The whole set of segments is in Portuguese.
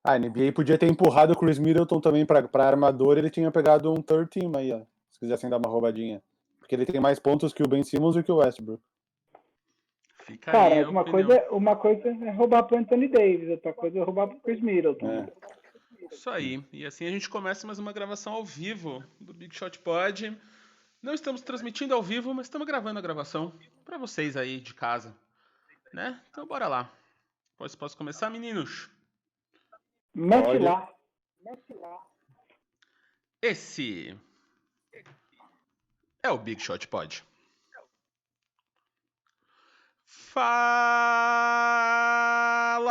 A NBA podia ter empurrado o Chris Middleton também pra armador, ele tinha pegado um third team aí, ó. Se quisessem dar uma roubadinha. Porque ele tem mais pontos que o Ben Simmons e que o Westbrook. Fica Cara, aí mas a uma coisa é roubar pro Anthony Davis, outra coisa é roubar pro Chris Middleton. É. Isso aí. E assim a gente começa mais uma gravação ao vivo do Big Shot Pod. Não estamos transmitindo ao vivo, mas estamos gravando a gravação para vocês aí de casa, né? Então bora lá. Posso começar, meninos? Mete Pode. lá. Esse é o Big Shot Pod. Fala,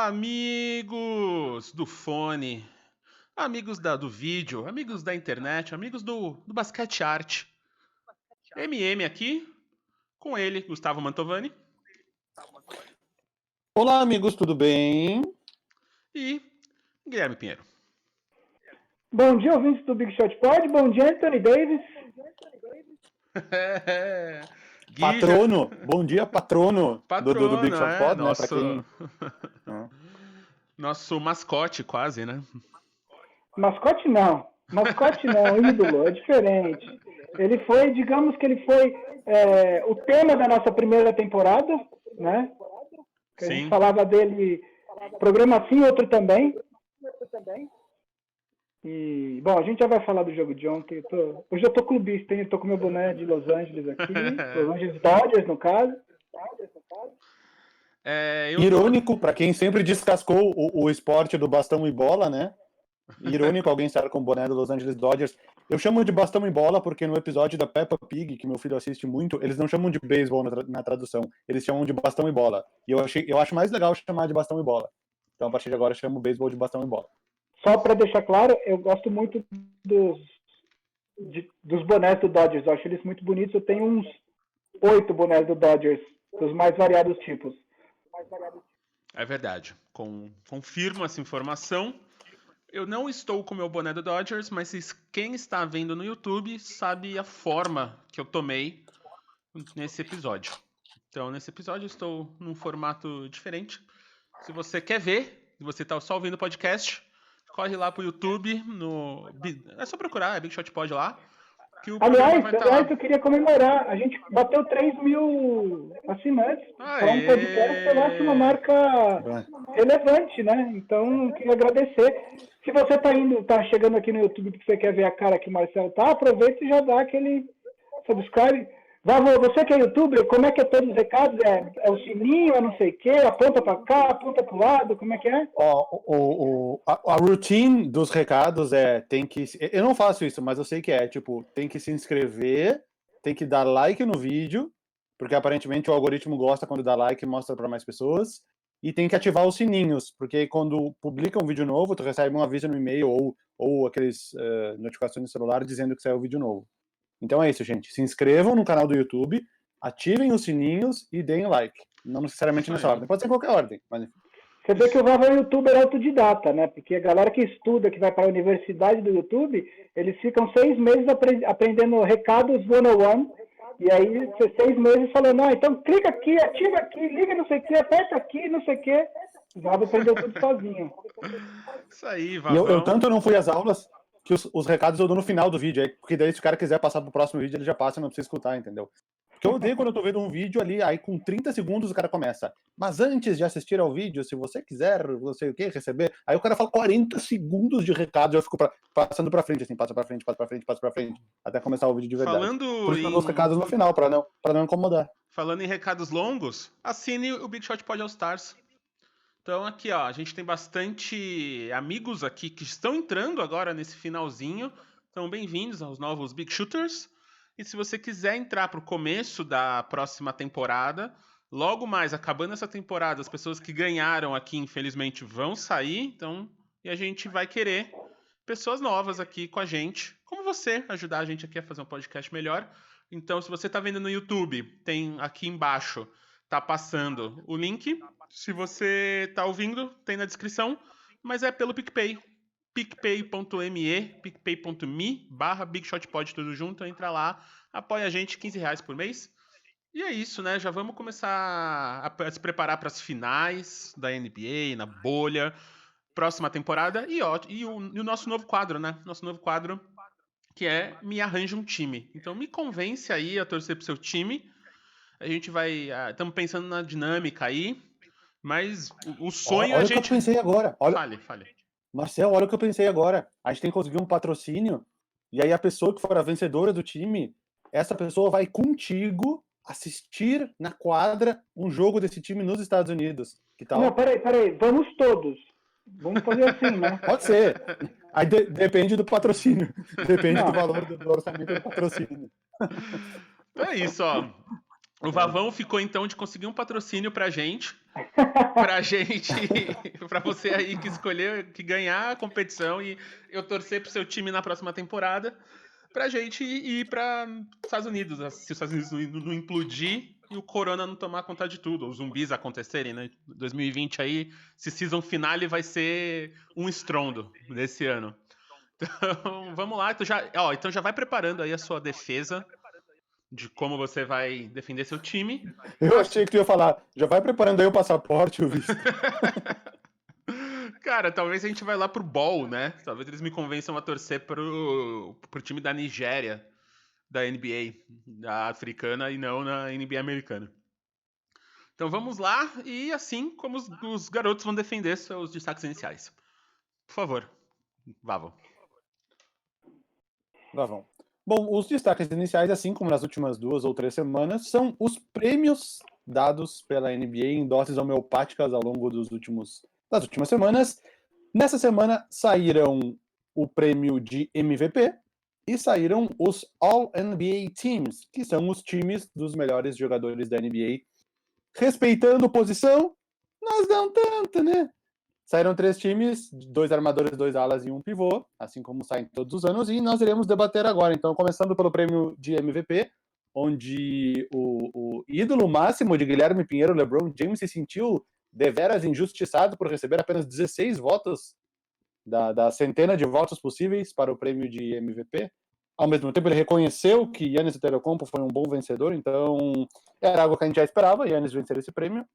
amigos do fone, amigos do vídeo, amigos da internet, amigos do basquete arte. MM aqui, com ele, Gustavo Mantovani. Olá, amigos, tudo bem? E Guilherme Pinheiro. Bom dia, ouvintes do Big Shot Pod. Bom dia, Anthony Davis. Gui Patrono, bom dia, patrono, do Big Shot Pod, né? nosso... Pra quem... Nosso mascote, quase, né? Mascote não, ídolo, é diferente. Ele foi, digamos que ele foi o tema da nossa primeira temporada, né? Que a gente falava dele, programa sim, outro também. E, bom, a gente já vai falar do jogo de ontem. Hoje eu tô clubista, hein? Eu tô com meu boné de Los Angeles aqui. Los Angeles Dodgers, no caso. Irônico, pra quem sempre descascou o esporte do bastão e bola, né? Irônico alguém estar com o boné do Los Angeles Dodgers. Eu chamo de bastão e bola porque no episódio da Peppa Pig, que meu filho assiste muito, eles não chamam de beisebol na tradução. Eles chamam de bastão e bola. E eu acho mais legal chamar de bastão e bola. Então, a partir de agora, eu chamo beisebol de bastão e bola. Só para deixar claro, eu gosto muito dos bonés do Dodgers. Eu acho eles muito bonitos. Eu tenho uns 8 bonés do Dodgers, dos mais variados tipos. É verdade. Confirmo essa informação. Eu não estou com o meu boné do Dodgers, mas quem está vendo no YouTube sabe a forma que eu tomei nesse episódio. Então, nesse episódio eu estou num formato diferente. Se você quer ver, se você está só ouvindo o podcast, corre lá pro YouTube. É só procurar, é Big Shot Pod lá. Que o Aliás, vai estar lá. eu queria comemorar. A gente bateu 3.000 assinantes. Para um podcast, eu acho uma marca relevante, né? Então, queria agradecer. Se você tá chegando aqui no YouTube porque você quer ver a cara que o Marcelo tá, aproveita e já dá aquele subscribe. Você que é youtuber, como é que é todos os recados? É o sininho, é não sei o quê, aponta para cá, aponta para o lado, como é que é? A routine dos recados tem que... Eu não faço isso, mas eu sei que tem que se inscrever, tem que dar like no vídeo, porque aparentemente o algoritmo gosta quando dá like e mostra para mais pessoas, e tem que ativar os sininhos, porque quando publica um vídeo novo, tu recebe um aviso no e-mail ou aqueles notificações no celular dizendo que saiu um vídeo novo. Então é isso, gente. Se inscrevam no canal do YouTube, ativem os sininhos e deem like. Não necessariamente nessa ordem. Pode ser em qualquer ordem. Mas... Você vê que o Vava é um youtuber autodidata, né? Porque a galera que estuda, que vai para a universidade do YouTube, eles ficam 6 meses aprendendo recados 101. E aí, 6 meses falando, então clica aqui, ativa aqui, liga não sei o que, aperta aqui, não sei o que. O Vava aprendeu tudo sozinho. Isso aí, Vava. Eu tanto não fui às aulas que os recados eu dou no final do vídeo, porque daí se o cara quiser passar pro próximo vídeo, ele já passa e não precisa escutar, entendeu? Porque eu odeio quando eu tô vendo um vídeo ali, aí com 30 segundos o cara começa. Mas antes de assistir ao vídeo, se você quiser, não sei o que, receber, aí o cara fala 40 segundos de recado e eu fico passando pra frente, assim, passa pra frente, até começar o vídeo de verdade. Por isso eu dou os recados no final, pra não incomodar. Falando em recados longos, assine o Big Shot Pod All Stars. Então aqui, ó, a gente tem bastante amigos aqui que estão entrando agora nesse finalzinho. Então, bem-vindos aos novos Big Shooters. E se você quiser entrar para o começo da próxima temporada, logo mais, acabando essa temporada, as pessoas que ganharam aqui, infelizmente, vão sair. Então, e a gente vai querer pessoas novas aqui com a gente, como você, ajudar a gente aqui a fazer um podcast melhor. Então, se você está vendo no YouTube, tem aqui embaixo, tá passando o link. Se você tá ouvindo, tem na descrição, mas é pelo PicPay. picpay.me, picpay.me/BigShotPod, tudo junto, entra lá, apoia a gente, R$15 por mês. E é isso, né? Já vamos começar a se preparar para as finais da NBA, na bolha. próxima temporada e o nosso novo quadro, né? Nosso novo quadro, que é Me Arranja um Time. Então me convence aí a torcer pro seu time. A gente vai... Estamos pensando na dinâmica aí, mas o sonho olha a o que eu gente... pensei agora. Fale. Marcel, olha o que eu pensei agora. A gente tem que conseguir um patrocínio, e aí a pessoa que for a vencedora do time, essa pessoa vai contigo assistir na quadra um jogo desse time nos Estados Unidos. Que tal? Não, peraí. Vamos todos. Vamos fazer assim, né? Pode ser. Aí depende do patrocínio. Depende do valor do orçamento do patrocínio. Então é isso, ó. O Vavão ficou então de conseguir um patrocínio pra gente, pra você aí que escolher, que ganhar a competição e eu torcer pro seu time na próxima temporada, pra gente ir pra Estados Unidos, se os Estados Unidos não implodir e o corona não tomar conta de tudo, os zumbis acontecerem, né? 2020 aí, esse season finale vai ser um estrondo desse ano. Então, vamos lá, então já vai preparando aí a sua defesa de como você vai defender seu time. Eu achei que tu ia falar, já vai preparando aí o passaporte, o visto. Cara, talvez a gente vai lá pro Ball, né? Talvez eles me convençam a torcer pro time da Nigéria, da NBA, da africana e não na NBA americana. Então vamos lá e assim como os garotos vão defender seus destaques iniciais. Por favor, Vavo. Vavão. Bom, os destaques iniciais, assim como nas últimas 2 ou 3 semanas, são os prêmios dados pela NBA em doses homeopáticas ao longo das últimas semanas. Nessa semana saíram o prêmio de MVP e saíram os All-NBA Teams, que são os times dos melhores jogadores da NBA. Respeitando posição, mas não tanto, né? Saíram 3 times, 2 armadores, 2 alas e 1 pivô, assim como saem todos os anos, e nós iremos debater agora. Então, começando pelo prêmio de MVP, onde o ídolo máximo de Guilherme Pinheiro, LeBron James, se sentiu deveras injustiçado por receber apenas 16 votos da centena de votos possíveis para o prêmio de MVP. Ao mesmo tempo, ele reconheceu que Giannis Antetokounmpo foi um bom vencedor, então era algo que a gente já esperava, Giannis vencer esse prêmio.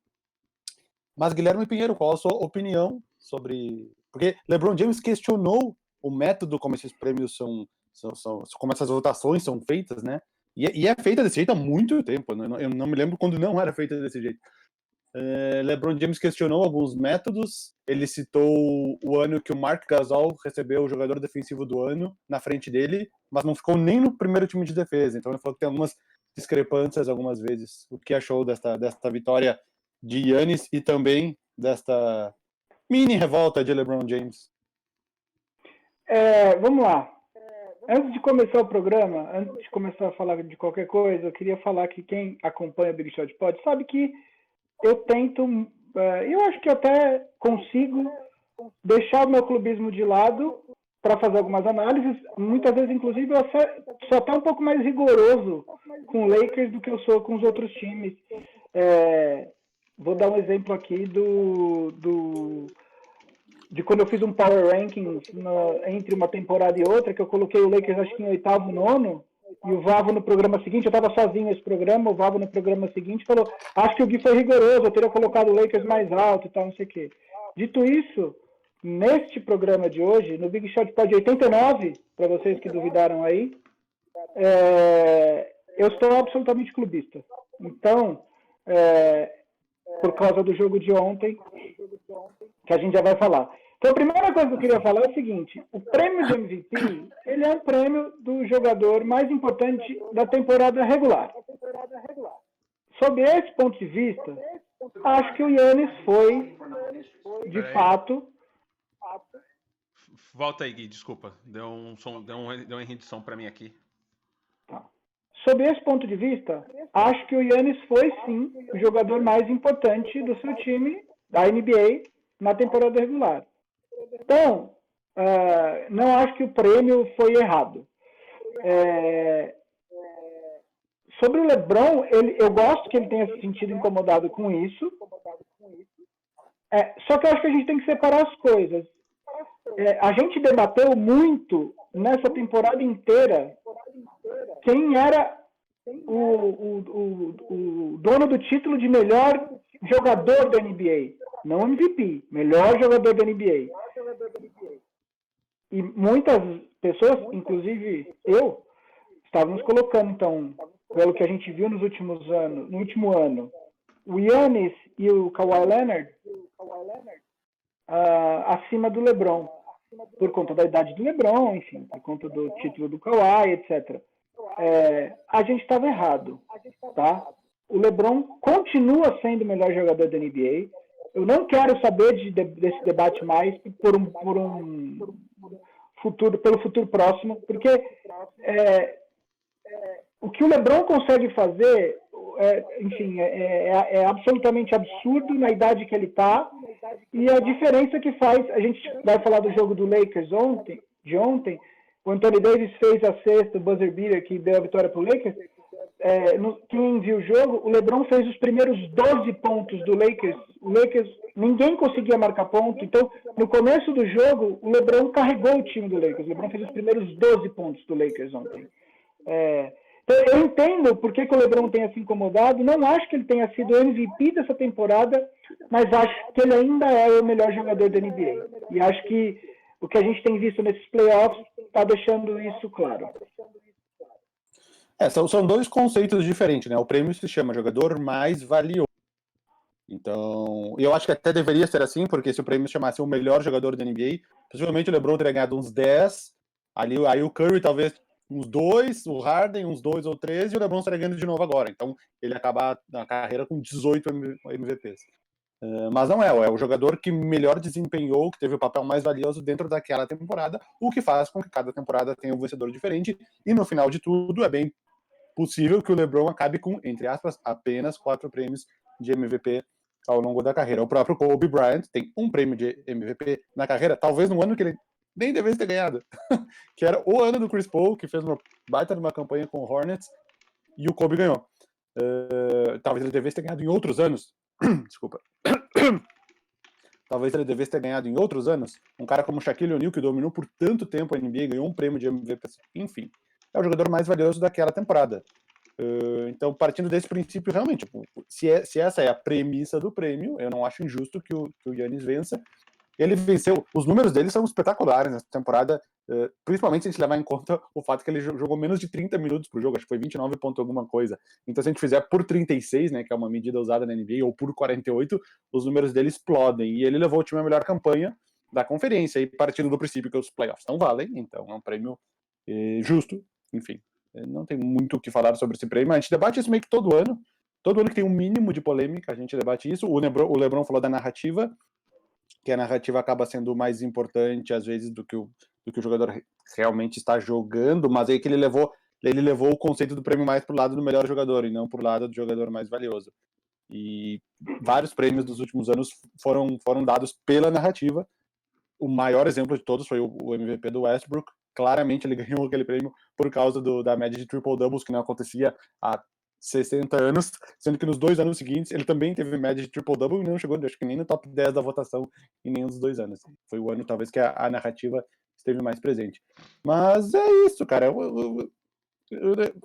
Mas, Guilherme Pinheiro, qual a sua opinião sobre... Porque LeBron James questionou o método como esses prêmios como essas votações são feitas, né? E é feita desse jeito há muito tempo, né? Eu não me lembro quando não era feita desse jeito. LeBron James questionou alguns métodos, ele citou o ano que o Marc Gasol recebeu o jogador defensivo do ano na frente dele, mas não ficou nem no primeiro time de defesa, então ele falou que tem algumas discrepâncias algumas vezes. O que achou desta vitória de Giannis e também desta mini revolta de LeBron James? Vamos lá. Antes de começar o programa, antes de começar a falar de qualquer coisa, eu queria falar que quem acompanha o Big Shot Pod sabe que eu tento, eu acho que até consigo deixar o meu clubismo de lado para fazer algumas análises. Muitas vezes, inclusive, eu sou até um pouco mais rigoroso com o Lakers do que eu sou com os outros times. Vou dar um exemplo aqui de quando eu fiz um Power Rankings entre uma temporada e outra, que eu coloquei o Lakers acho que em 8º, 9º, e o Vavo no programa seguinte, eu estava sozinho nesse programa, o Vavo no programa seguinte falou, acho que o Gui foi rigoroso, eu teria colocado o Lakers mais alto e tal, não sei o quê. Dito isso, neste programa de hoje, no Big Shot Pod 89, para vocês que duvidaram aí, eu estou absolutamente clubista. Então, por causa do jogo de ontem, que a gente já vai falar. Então, a primeira coisa que eu queria falar é o seguinte, o prêmio de MVP, ele é um prêmio do jogador mais importante da temporada regular. Sob esse ponto de vista, acho que o Giannis foi, de fato... Volta aí, Gui, desculpa. Deu um erro de som para mim aqui. Tá. Sob esse ponto de vista, acho que o Giannis foi, sim, o jogador mais importante do seu time, da NBA, na temporada regular. Então, não acho que o prêmio foi errado. Sobre o LeBron, eu gosto que ele tenha se sentido incomodado com isso. Só que eu acho que a gente tem que separar as coisas. A gente debateu muito nessa temporada inteira quem era o dono do título de melhor jogador da NBA. Não MVP, melhor jogador da NBA. E muitas pessoas, inclusive eu, estávamos colocando, então, pelo que a gente viu nos últimos anos, no último ano, o Giannis e o Kawhi Leonard acima do LeBron, por conta da idade do LeBron, enfim, por conta do título do Kawhi, etc. A gente estava errado, tá? O LeBron continua sendo o melhor jogador da NBA. Eu não quero saber desse debate mais pelo futuro próximo, porque o que o LeBron consegue fazer, enfim, é absolutamente absurdo na idade que ele está, e a diferença que faz, a gente vai falar do jogo do Lakers de ontem, o Anthony Davis fez a sexta, o buzzer beater que deu a vitória para o Lakers. Quem viu o jogo, o LeBron fez os primeiros 12 pontos do Lakers. O Lakers, ninguém conseguia marcar ponto. Então, no começo do jogo, o LeBron carregou o time do Lakers. O LeBron fez os primeiros 12 pontos do Lakers ontem. Então, eu entendo por que o LeBron tenha se incomodado. Não acho que ele tenha sido o MVP dessa temporada, mas acho que ele ainda é o melhor jogador da NBA. E acho que o que a gente tem visto nesses playoffs está deixando isso claro. São dois conceitos diferentes, né? O prêmio se chama jogador mais valioso. Então, eu acho que até deveria ser assim, porque se o prêmio se chamasse o melhor jogador da NBA, possivelmente o LeBron teria ganhado uns 10, aí o Curry talvez uns 2, o Harden uns 2 ou 3, e o LeBron estaria ganhando de novo agora. Então, ele acaba a carreira com 18 MVPs. Mas não é o jogador que melhor desempenhou, que teve o papel mais valioso dentro daquela temporada, o que faz com que cada temporada tenha um vencedor diferente, e no final de tudo é bem possível que o LeBron acabe com, entre aspas, apenas 4 prêmios de MVP ao longo da carreira. O próprio Kobe Bryant tem um prêmio de MVP na carreira, talvez no ano que ele nem devesse ter ganhado, que era o ano do Chris Paul, que fez uma baita de uma campanha com o Hornets, e o Kobe ganhou. Talvez ele devesse ter ganhado em outros anos. Desculpa. Talvez ele devesse ter ganhado em outros anos. Um cara como Shaquille O'Neal, que dominou por tanto tempo a NBA, ganhou um prêmio de MVP. Enfim, é o jogador mais valioso daquela temporada. Então, partindo desse princípio, realmente, se essa é a premissa do prêmio, eu não acho injusto que o Giannis vença. Ele venceu, os números dele são espetaculares nessa temporada, principalmente se a gente levar em conta o fato que ele jogou menos de 30 minutos por jogo, acho que foi 29 ponto alguma coisa. Então, se a gente fizer por 36, né, que é uma medida usada na NBA, ou por 48, os números dele explodem. E ele levou o time à melhor campanha da conferência, e partindo do princípio que os playoffs não valem, então é um prêmio justo, enfim. Não tem muito o que falar sobre esse prêmio, a gente debate isso meio que todo ano que tem um mínimo de polêmica, a gente debate isso. O LeBron falou da narrativa, que a narrativa acaba sendo mais importante, às vezes, do que o jogador realmente está jogando, mas aí que ele levou o conceito do prêmio mais pro lado do melhor jogador, e não pro lado do jogador mais valioso. E vários prêmios dos últimos anos foram dados pela narrativa. O maior exemplo de todos foi o MVP do Westbrook. Claramente ele ganhou aquele prêmio por causa da média de triple-doubles, que não acontecia há 60 anos, sendo que nos 2 anos seguintes ele também teve média de triple-double e não chegou, acho que nem no top 10 da votação em nenhum dos 2 anos. Foi o ano, talvez, que a narrativa esteve mais presente. Mas é isso, cara.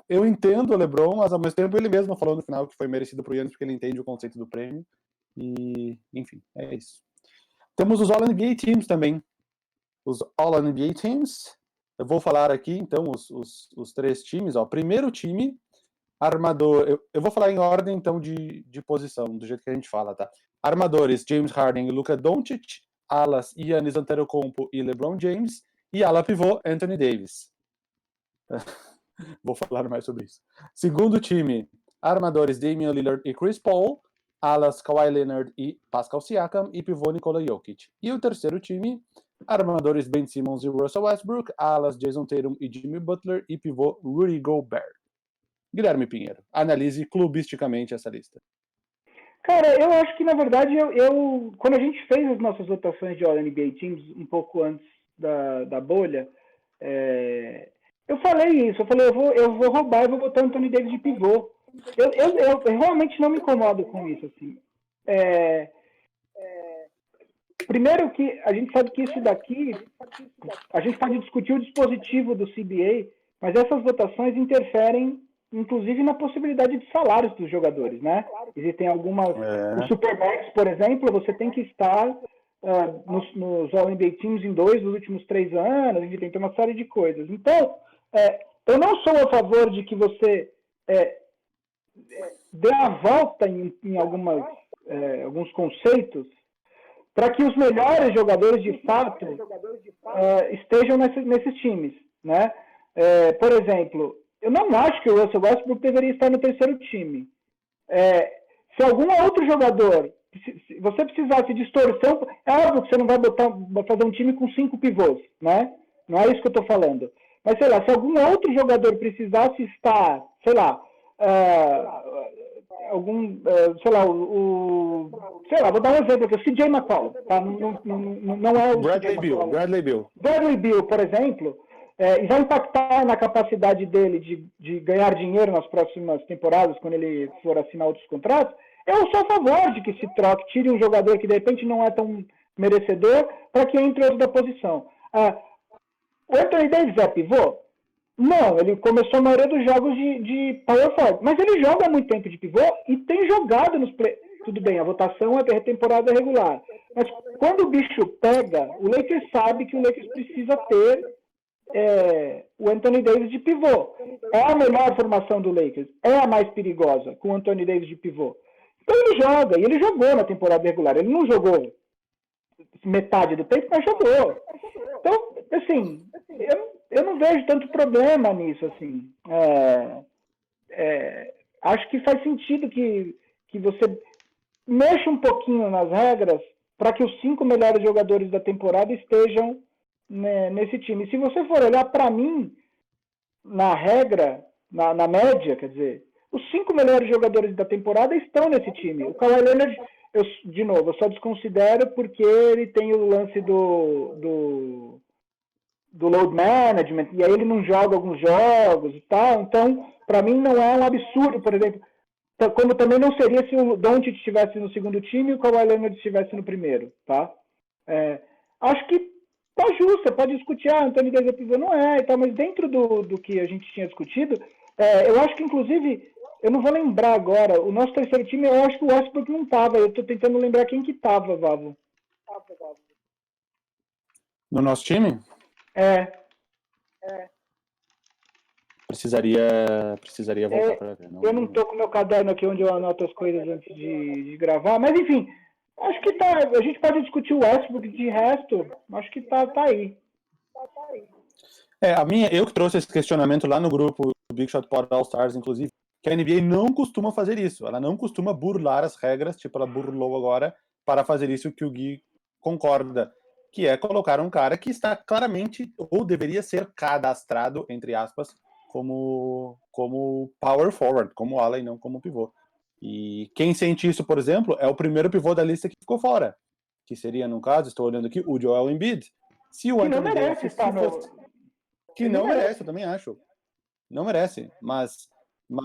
Eu entendo o LeBron, mas ao mesmo tempo ele mesmo falou no final que foi merecido pro Giannis, porque ele entende o conceito do prêmio. E, enfim, é isso. Temos os All-NBA Teams também. Os All-NBA Teams. Eu vou falar aqui, então, os 3 times. Ó. Primeiro time, armador. Eu vou falar em ordem, então, de posição, do jeito que a gente fala, tá? Armadores, James Harden e Luka Doncic. Alas, Giannis Antetokounmpo e LeBron James. E ala pivô, Anthony Davis. Vou falar mais sobre isso. Segundo time, armadores, Damian Lillard e Chris Paul. Alas, Kawhi Leonard e Pascal Siakam. E pivô, Nikola Jokic. E o terceiro time, armadores, Ben Simmons e Russell Westbrook. Alas, Jason Tatum e Jimmy Butler. E pivô, Rudy Gobert. Guilherme Pinheiro, analise clubisticamente essa lista. Cara, eu acho que, na verdade, quando a gente fez as nossas votações de All-NBA Teams, um pouco antes da bolha, eu falei isso. Eu falei, eu vou roubar e vou botar o Anthony Davis de pivô. Eu realmente não me incomodo com isso, assim. Primeiro que a gente sabe que isso daqui, a gente pode discutir o dispositivo do CBA, mas essas votações interferem, inclusive, na possibilidade de salários dos jogadores, né? Existem algumas... O Supermax, por exemplo, você tem que estar nos All-NBA Teams em 2 dos últimos 3 anos, a gente tem uma série de coisas. Então, eu não sou a favor de que você dê a volta em alguns conceitos para que os melhores jogadores, de fato, estejam nesses times, né? Por exemplo, eu não acho que o Russell Westbrook deveria estar no terceiro time. Se algum outro jogador, se você precisasse de distorção, é óbvio que você não vai fazer um time com 5 pivôs, né? Não é isso que eu estou falando. Mas, sei lá, se algum outro jogador precisasse estar, sei lá, vou dar um exemplo aqui, o CJ McCollum, tá? Não é o Bradley Beal, por exemplo, e vai impactar na capacidade dele de ganhar dinheiro nas próximas temporadas, quando ele for assinar outros contratos. Eu sou a favor de que se troque, tire um jogador que de repente não é tão merecedor, para que entre outro da posição. O Anthony Davis é pivô? Não, ele começou a maioria dos jogos de power forward, mas ele joga há muito tempo de pivô e tem jogado nos play. Tudo bem, a votação é da temporada regular, mas quando o bicho pega, o Lakers sabe que o Lakers precisa ter o Anthony Davis de pivô. É a melhor formação do Lakers, é a mais perigosa, com o Anthony Davis de pivô. Então ele joga, e ele jogou na temporada regular, ele não jogou metade do tempo, mas jogou. Então, assim, eu não vejo tanto problema nisso, assim. Acho que faz sentido que você mexa um pouquinho nas regras para que os 5 melhores jogadores da temporada estejam, né, nesse time. E se você for olhar, para mim, na regra, na média, quer dizer, os 5 melhores jogadores da temporada estão nesse time. O Kawhi Leonard, eu só desconsidero porque ele tem o lance do load management, e aí ele não joga alguns jogos e tal. Então, para mim, não é um absurdo, por exemplo, como também não seria se o Doncic estivesse no segundo time e o Kawhi Leonard estivesse no primeiro, tá? Acho que tá justo, você pode discutir, Anthony Davis é pivô, não é, e tal, mas dentro do que a gente tinha discutido, eu acho que, inclusive, eu não vou lembrar agora, o nosso terceiro time, eu acho que o Westbrook não tava, eu tô tentando lembrar quem que tava, Vavo. No nosso time? Precisaria voltar para ver. Eu não tô com meu caderno aqui onde eu anoto as coisas antes de gravar, mas enfim, acho que tá. A gente pode discutir o Westbrook, de resto, acho que tá aí. Eu que trouxe esse questionamento lá no grupo do Big Shot Pod All Stars, inclusive, que a NBA não costuma fazer isso. Ela não costuma burlar as regras, tipo, ela burlou agora para fazer isso que o Gui concorda, que é colocar um cara que está claramente, ou deveria ser cadastrado, entre aspas, como power forward, como ala e não como pivô. E quem sente isso, por exemplo, é o primeiro pivô da lista que ficou fora, que seria, no caso, estou olhando aqui, o Joel Embiid. Se o Anthony Davis que não merece, eu também acho. Não merece, mas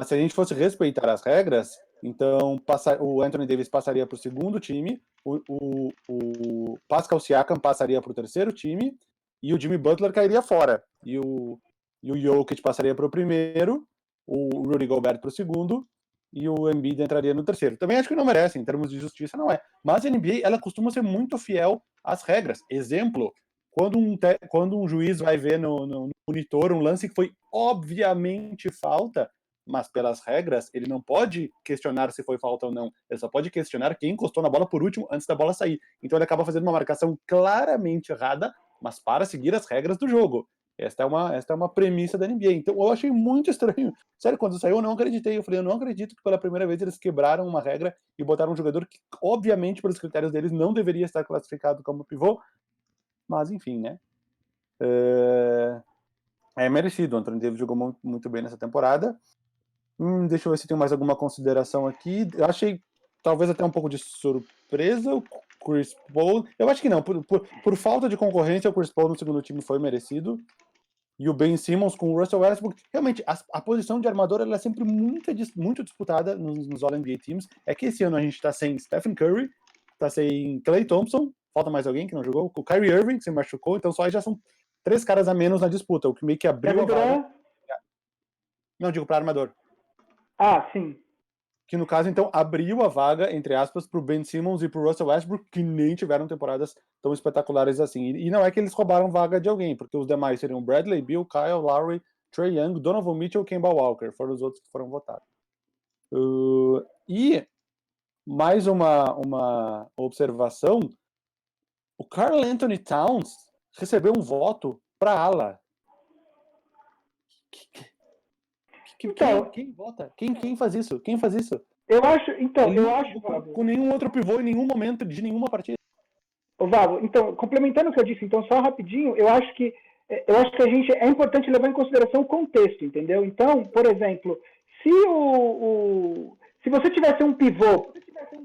se a gente fosse respeitar as regras, então o Anthony Davis passaria para o segundo time, o Pascal Siakam passaria para o terceiro time e o Jimmy Butler cairia fora. E o Jokic passaria para o primeiro, o Rudy Gobert para o segundo e o Embiid entraria no terceiro. Também acho que não merece, em termos de justiça não é. Mas a NBA, ela costuma ser muito fiel às regras. Exemplo, quando um juiz vai ver no monitor um lance que foi obviamente falta, mas pelas regras, ele não pode questionar se foi falta ou não. Ele só pode questionar quem encostou na bola por último, antes da bola sair. Então ele acaba fazendo uma marcação claramente errada, mas para seguir as regras do jogo. Esta é uma premissa da NBA. Então eu achei muito estranho. Sério, quando saiu eu não acreditei. Eu falei, eu não acredito que pela primeira vez eles quebraram uma regra e botaram um jogador que, obviamente, pelos critérios deles, não deveria estar classificado como pivô. Mas, enfim, né? É merecido. O Anthony Davis jogou muito bem nessa temporada. Deixa eu ver se tem mais alguma consideração aqui. Eu achei, talvez até um pouco de surpresa, o Chris Paul. Eu acho que não. Por falta de concorrência, o Chris Paul no segundo time foi merecido. E o Ben Simmons com o Russell Westbrook. Realmente, a posição de armador ela é sempre muito disputada nos All-NBA Teams. É que esse ano a gente está sem Stephen Curry, está sem Klay Thompson, falta mais alguém que não jogou, o Kyrie Irving, que se machucou, então só aí já são 3 caras a menos na disputa, o que meio que abriu a vaga. Não, digo para armador. Sim. que no caso, então, abriu a vaga, entre aspas, pro Ben Simmons e pro Russell Westbrook, que nem tiveram temporadas tão espetaculares assim. E não é que eles roubaram vaga de alguém, porque os demais seriam Bradley Beal, Kyle Lowry, Trae Young, Donovan Mitchell e Kemba Walker. Foram os outros que foram votados. E mais uma observação, o Karl Anthony Towns recebeu um voto para ala. Quem vota? Quem faz isso? Quem faz isso? Eu acho, com nenhum outro pivô em nenhum momento de nenhuma partida. Ô, Vavo, então, complementando o que eu disse, então, só rapidinho, eu acho que a gente é importante levar em consideração o contexto, entendeu? Então, por exemplo, se você tivesse um pivô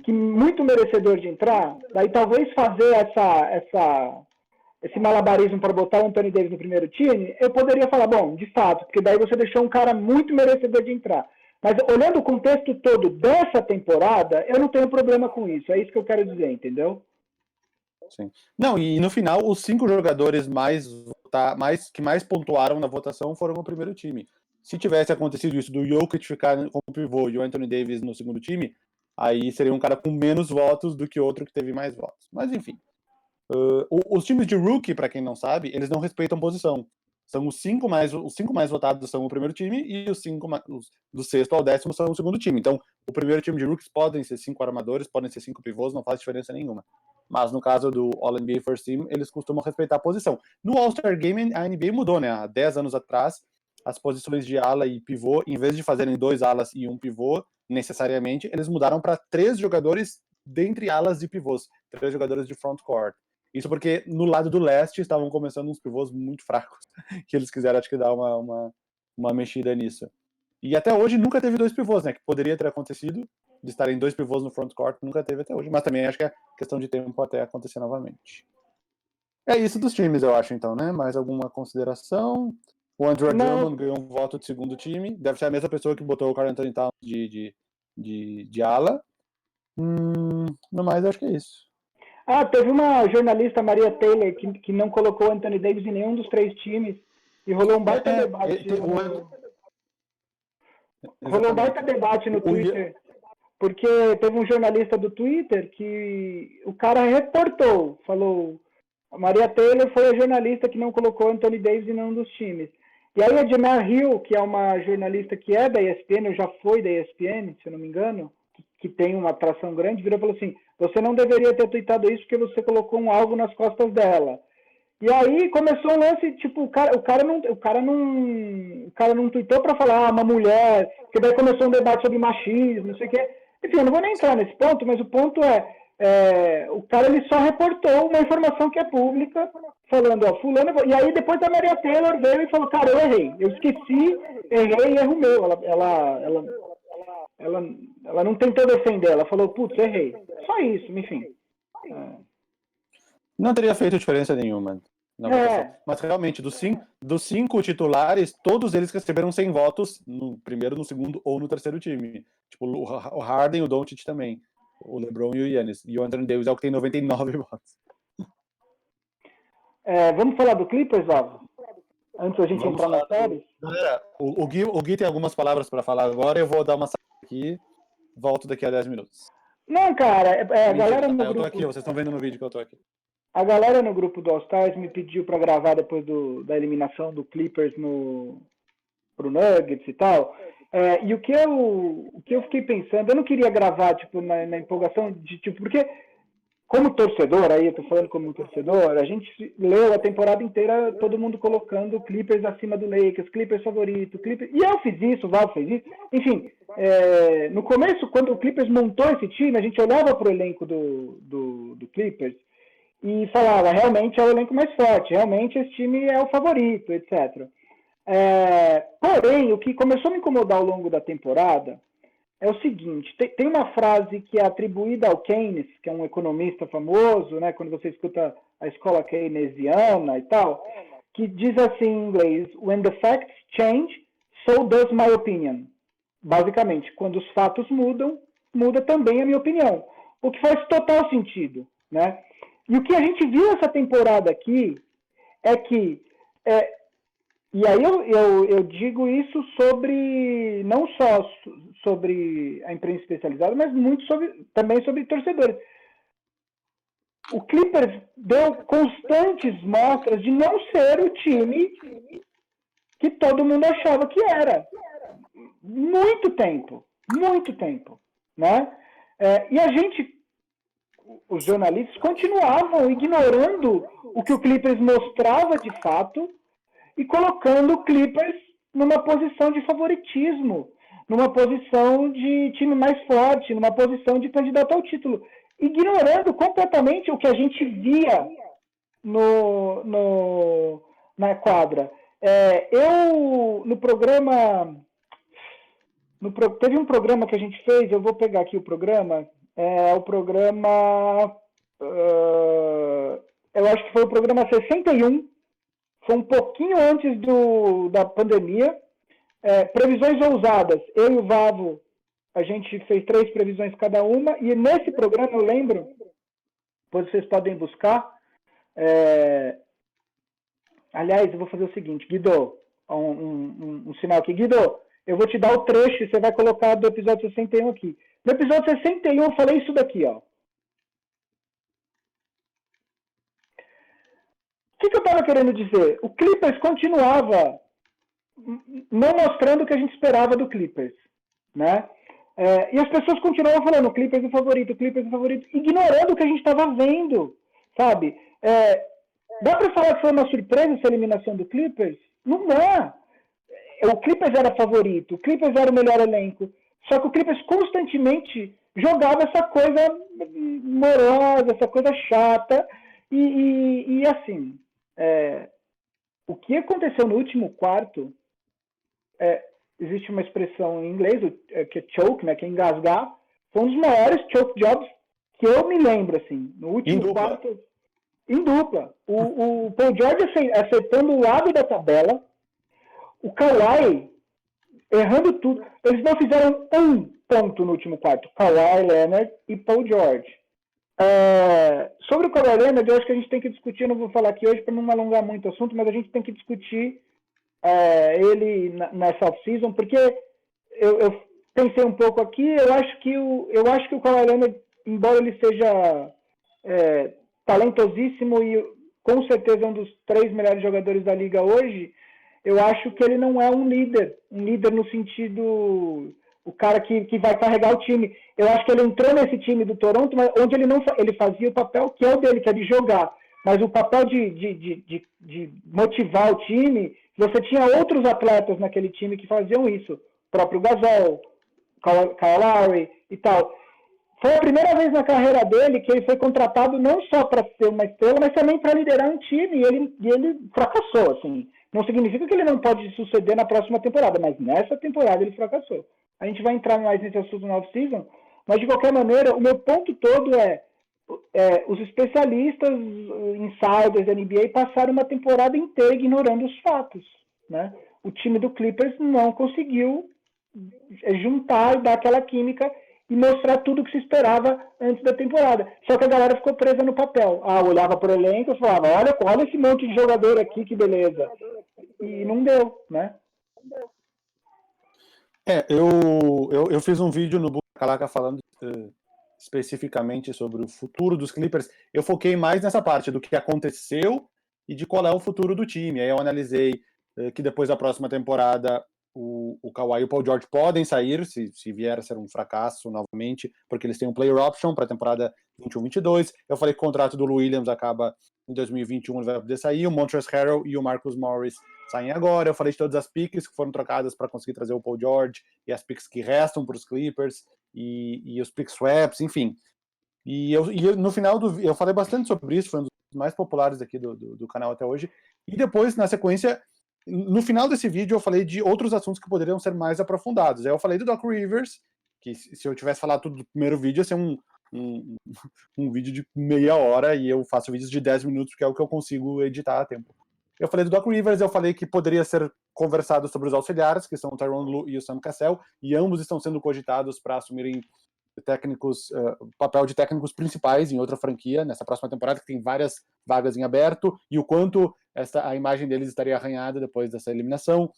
que muito merecedor de entrar, daí talvez fazer esse malabarismo para botar o Anthony Davis no primeiro time, eu poderia falar, bom, de fato, porque daí você deixou um cara muito merecedor de entrar. Mas olhando o contexto todo dessa temporada, eu não tenho problema com isso. É isso que eu quero dizer, entendeu? Sim. Não, e no final, os 5 jogadores que mais pontuaram na votação foram no primeiro time. Se tivesse acontecido isso do Jokic ficar como pivô e o Anthony Davis no segundo time, aí seria um cara com menos votos do que outro que teve mais votos. Mas enfim. Os times de rookie, para quem não sabe, eles não respeitam posição. São os 5 mais votados são o primeiro time e os 5 do 6º ao 10º são o segundo time. Então, o primeiro time de rookies podem ser 5 armadores, podem ser 5 pivôs, não faz diferença nenhuma. Mas no caso do All-NBA First Team, eles costumam respeitar a posição. No All-Star Game, a NBA mudou, né? Há 10 anos atrás, as posições de ala e pivô, em vez de fazerem 2 alas e 1 pivô, necessariamente, eles mudaram para 3 jogadores dentre alas e pivôs. 3 jogadores de frontcourt. Isso porque no lado do leste estavam começando uns pivôs muito fracos, que eles quiseram, acho que, dar uma mexida nisso. E até hoje nunca teve 2 pivôs, né? Que poderia ter acontecido, de estarem 2 pivôs no frontcourt, nunca teve até hoje. Mas também acho que é questão de tempo até acontecer novamente. É isso dos times, eu acho, então, né? Mais alguma consideração? O Andrew Drummond ganhou um voto de segundo time. Deve ser a mesma pessoa que botou o Karl Anthony Towns de ala. No mais, acho que é isso. Teve uma jornalista, Maria Taylor, que não colocou Anthony Davis em nenhum dos 3 times e rolou um baita debate. Rolou um baita debate no Twitter, porque teve um jornalista do Twitter que o cara reportou, falou, a Maria Taylor foi a jornalista que não colocou Anthony Davis em nenhum dos times. E aí a Jamar Hill, que é uma jornalista que é da ESPN, ou já foi da ESPN, se eu não me engano, que tem uma atração grande, virou e falou assim, você não deveria ter tweetado isso porque você colocou um alvo nas costas dela. E aí começou um lance, tipo, o cara não tweetou para falar uma mulher, porque daí começou um debate sobre machismo, não sei o quê. Enfim, eu não vou nem entrar nesse ponto, mas o ponto o cara ele só reportou uma informação que é pública, falando, ó, fulano, e aí depois a Maria Taylor veio e falou, cara, eu errei, eu esqueci, errei, erro meu. Ela não tentou defender, ela falou, putz, errei. Só isso, enfim. Não teria feito diferença nenhuma na votação. Mas realmente, dos 5 titulares, todos eles receberam 100 votos no primeiro, no segundo ou no terceiro time. Tipo, o Harden, o Doncic também. O LeBron e o Giannis. E o Anthony Davis é o que tem 99 votos. Vamos falar do Clippers, Vavo? Antes da gente entrar na série? Galera, o Gui tem algumas palavras para falar agora. Eu vou dar uma saída aqui. Volto daqui a 10 minutos. Não, cara, a galera no grupo... Eu tô aqui, vocês estão vendo no vídeo que eu tô aqui. A galera no grupo do All Stars me pediu para gravar depois da eliminação do Clippers pro Nuggets e tal. E o que eu fiquei pensando, eu não queria gravar tipo na empolgação de tipo, porque como torcedor, aí eu tô falando como torcedor, a gente leu a temporada inteira todo mundo colocando Clippers acima do Lakers, Clippers favorito, Clippers, e eu fiz isso, o Val fez isso, enfim, no começo, quando o Clippers montou esse time, a gente olhava pro elenco do Clippers e falava, realmente é o elenco mais forte, realmente esse time é o favorito, etc. Porém, o que começou a me incomodar ao longo da temporada é o seguinte, tem uma frase que é atribuída ao Keynes, que é um economista famoso, né, quando você escuta a escola keynesiana e tal, que diz assim em inglês, when the facts change, so does my opinion. Basicamente, quando os fatos mudam, muda também a minha opinião. O que faz total sentido, né? E o que a gente viu essa temporada aqui é que E aí eu digo isso sobre, não só sobre a imprensa especializada, mas muito também sobre torcedores. O Clippers deu constantes mostras de não ser o time que todo mundo achava que era. Muito tempo, né? E a gente, os jornalistas, continuavam ignorando o que o Clippers mostrava de fato e colocando o Clippers numa posição de favoritismo, numa posição de time mais forte, numa posição de candidato ao título, ignorando completamente o que a gente via na quadra. Eu, no programa... teve um programa que a gente fez, eu vou pegar aqui o programa, o programa... eu acho que foi o programa 61, foi um pouquinho antes da pandemia. Previsões ousadas. Eu e o Vavo, a gente fez 3 previsões cada uma, e nesse programa eu lembro, depois vocês podem buscar, aliás, eu vou fazer o seguinte, Guido, um sinal aqui. Guido, eu vou te dar o trecho e você vai colocar do episódio 61 aqui. No episódio 61 eu falei isso daqui, ó. O que eu estava querendo dizer? O Clippers continuava não mostrando o que a gente esperava do Clippers, né? E as pessoas continuavam falando, o Clippers é o favorito, ignorando o que a gente estava vendo, sabe? Dá para falar que foi uma surpresa essa eliminação do Clippers? Não dá. O Clippers era favorito, o Clippers era o melhor elenco, só que o Clippers constantemente jogava essa coisa morosa, essa coisa chata, e assim, o que aconteceu no último quarto, existe uma expressão em inglês, que é choke, né, que é engasgar, foi um dos maiores choke jobs que eu me lembro, assim, no último quarto, em dupla. O Paul George acertando o lado da tabela, o Kawhi errando tudo. Eles não fizeram um ponto no último quarto. Kawhi Leonard e Paul George. Sobre o Kawhi Leonard, eu acho que a gente tem que discutir, eu não vou falar aqui hoje para não alongar muito o assunto, mas a gente tem que discutir ele nessa off-season, porque eu pensei um pouco aqui, eu acho que o Kawhi Leonard, embora ele seja talentosíssimo e com certeza um dos 3 melhores jogadores da liga hoje, eu acho que ele não é um líder no sentido, o cara que vai carregar o time. Eu acho que ele entrou nesse time do Toronto, mas onde ele fazia o papel que é o dele, que é de jogar, mas o papel de motivar o time, você tinha outros atletas naquele time que faziam isso, o próprio Gasol, Kyle Lowry e tal. Foi a primeira vez na carreira dele que ele foi contratado não só para ser uma estrela, mas também para liderar um time, e ele fracassou, assim. Não significa que ele não pode suceder na próxima temporada, mas nessa temporada ele fracassou. A gente vai entrar mais nesse assunto na off-season, mas de qualquer maneira, o meu ponto todo os especialistas, insiders da NBA passaram uma temporada inteira ignorando os fatos, né? O time do Clippers não conseguiu juntar e dar aquela química e mostrar tudo o que se esperava antes da temporada. Só que a galera ficou presa no papel. Olhava para o elenco e falava, olha esse monte de jogador aqui, que beleza. E não deu, né? Eu fiz um vídeo no Calaca falando especificamente sobre o futuro dos Clippers. Eu foquei mais nessa parte do que aconteceu e de qual é o futuro do time. Aí eu analisei que depois da próxima temporada o Kawhi e o Paul George podem sair, se vier a ser um fracasso novamente, porque eles têm um player option para a temporada 21-22. Eu falei que o contrato do Lou Williams acaba em 2021, ele vai poder sair. O Montrezl Harrell e o Marcus Morris saem agora. Eu falei de todas as picks que foram trocadas para conseguir trazer o Paul George e as picks que restam para os Clippers e os pick swaps, enfim. E no final eu falei bastante sobre isso, foi um dos mais populares aqui do canal até hoje. E depois, na sequência, no final desse vídeo eu falei de outros assuntos que poderiam ser mais aprofundados. Aí eu falei do Doc Rivers, que se eu tivesse falado tudo do primeiro vídeo, ia ser um vídeo de meia hora, e eu faço vídeos de 10 minutos, porque é o que eu consigo editar a tempo. Eu falei do Doc Rivers, eu falei que poderia ser conversado sobre os auxiliares, que são o Tyronn Lue e o Sam Cassell, e ambos estão sendo cogitados para assumirem técnicos, papel de técnicos principais em outra franquia nessa próxima temporada, que tem várias vagas em aberto, e o quanto a imagem deles estaria arranhada depois dessa eliminação.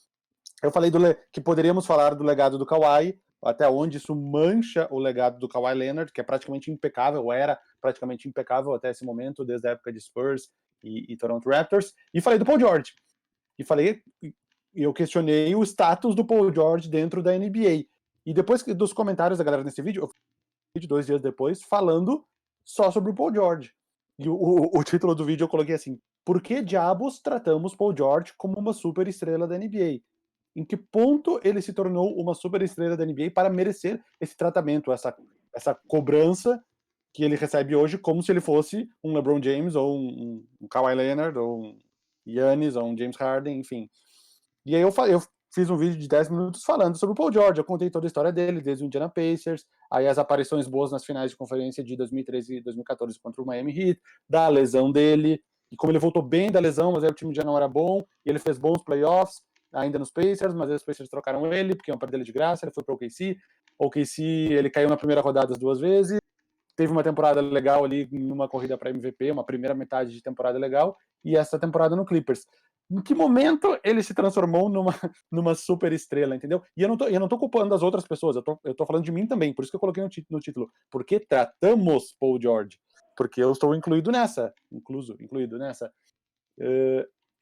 Eu falei que poderíamos falar do legado do Kawhi, até onde isso mancha o legado do Kawhi Leonard, que é praticamente impecável, ou era praticamente impecável até esse momento, desde a época de Spurs e Toronto Raptors. E falei do Paul George. Eu questionei o status do Paul George dentro da NBA. E depois dos comentários da galera nesse vídeo, eu fiz um vídeo 2 dias depois, falando só sobre o Paul George. E o título do vídeo eu coloquei assim: por que diabos tratamos Paul George como uma super estrela da NBA? Em que ponto ele se tornou uma super estrela da NBA para merecer esse tratamento, essa cobrança que ele recebe hoje, como se ele fosse um LeBron James, ou um Kawhi Leonard, ou um Giannis, ou um James Harden, enfim. E aí eu fiz um vídeo de 10 minutos falando sobre o Paul George. Eu contei toda a história dele, desde o Indiana Pacers, aí as aparições boas nas finais de conferência de 2013 e 2014 contra o Miami Heat, da lesão dele, e como ele voltou bem da lesão, mas aí o time já não era bom, e ele fez bons playoffs, ainda nos Pacers, mas aí os Pacers trocaram ele, porque iam perder ele de graça, ele foi para o OKC. O OKC, ele caiu na primeira rodada as 2 vezes, teve uma temporada legal ali, numa corrida para MVP, uma primeira metade de temporada legal, e essa temporada no Clippers. Em que momento ele se transformou numa super estrela, entendeu? E eu não tô culpando as outras pessoas, eu tô falando de mim também, por isso que eu coloquei no título. Por que tratamos Paul George? Porque eu estou incluído nessa.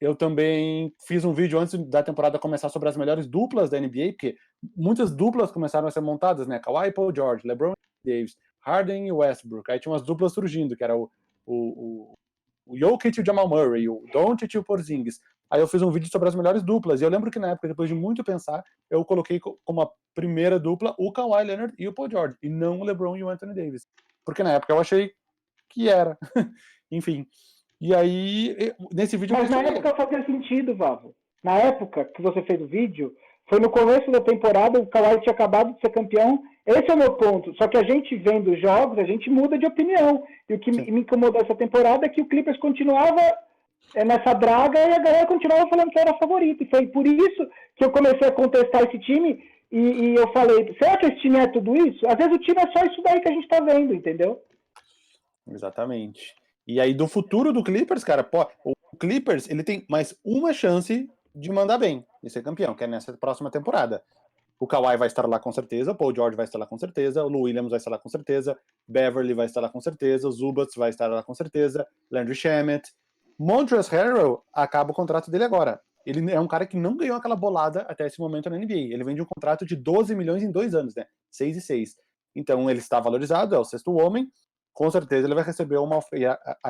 Eu também fiz um vídeo antes da temporada começar sobre as melhores duplas da NBA, porque muitas duplas começaram a ser montadas, né? Kawhi e Paul George, LeBron e Davis, Harden e Westbrook. Aí tinha umas duplas surgindo, que era o Jokic e o Jamal Murray, o Doncic e o Porzingis. Aí eu fiz um vídeo sobre as melhores duplas, e eu lembro que na época, depois de muito pensar, eu coloquei como a primeira dupla o Kawhi Leonard e o Paul George, e não o LeBron e o Anthony Davis. Porque na época eu achei que era. Enfim. E aí, nesse vídeo... Mas na época fazia sentido, Vavo. Na época que você fez o vídeo, foi no começo da temporada, o Kawhi tinha acabado de ser campeão. Esse é o meu ponto. Só que a gente vendo os jogos, a gente muda de opinião. E o que me incomodou essa temporada é que o Clippers continuava nessa draga e a galera continuava falando que era favorito. E foi por isso que eu comecei a contestar esse time e eu falei, será que esse time é tudo isso? Às vezes o time é só isso daí que a gente tá vendo, entendeu? Exatamente. E aí, do futuro do Clippers, cara, o Clippers, ele tem mais uma chance de mandar bem e ser campeão, que é nessa próxima temporada. O Kawhi vai estar lá com certeza, o Paul George vai estar lá com certeza, o Lou Williams vai estar lá com certeza, Beverly vai estar lá com certeza, o Zubats vai estar lá com certeza, Landry Shamet. Montrezl Harrell acaba o contrato dele agora. Ele é um cara que não ganhou aquela bolada até esse momento na NBA. Ele vem de um contrato de 12 milhões em 2 anos, né? 6 e 6. Então ele está valorizado, é o sexto homem. Com certeza ele vai receber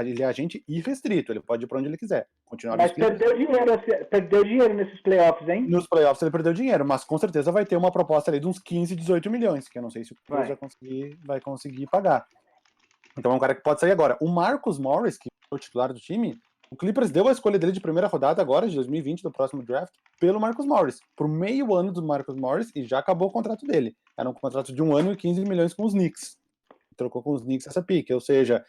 ele é agente irrestrito, ele pode ir para onde ele quiser. Continuar. Mas perdeu dinheiro nesses playoffs, hein? Nos playoffs ele perdeu dinheiro, mas com certeza vai ter uma proposta ali de uns 15, 18 milhões, que eu não sei se o Clippers vai conseguir pagar. Então é um cara que pode sair agora. O Marcus Morris, que é o titular do time, o Clippers deu a escolha dele de primeira rodada agora, de 2020, do próximo draft, pelo Marcus Morris. Por meio ano do Marcus Morris, e já acabou o contrato dele. Era um contrato de 1 ano e 15 milhões com os Knicks. Trocou com os Knicks essa pique, ou seja,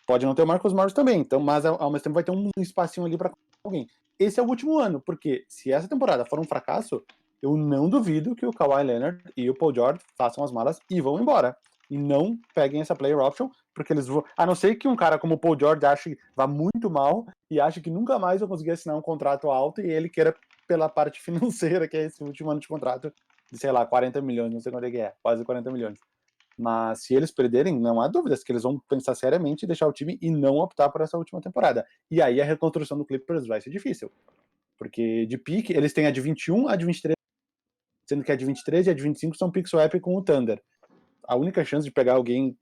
pode não ter o Marcus Morris também, então, mas ao mesmo tempo vai ter um espacinho ali para alguém. Esse é o último ano, porque se essa temporada for um fracasso, eu não duvido que o Kawhi Leonard e o Paul George façam as malas e vão embora. E não peguem essa player option, porque eles vão... A não ser que um cara como o Paul George ache que vá muito mal e ache que nunca mais vai conseguir assinar um contrato alto e ele queira pela parte financeira, que é esse último ano de contrato, de, sei lá, 40 milhões, não sei quanto é que é, quase 40 milhões. Mas se eles perderem, não há dúvidas que eles vão pensar seriamente em deixar o time e não optar por essa última temporada. E aí a reconstrução do Clippers vai ser difícil. Porque de pique, eles têm a de 21, a de 23, sendo que a de 23 e a de 25 são pick swap com o Thunder. A única chance de pegar alguém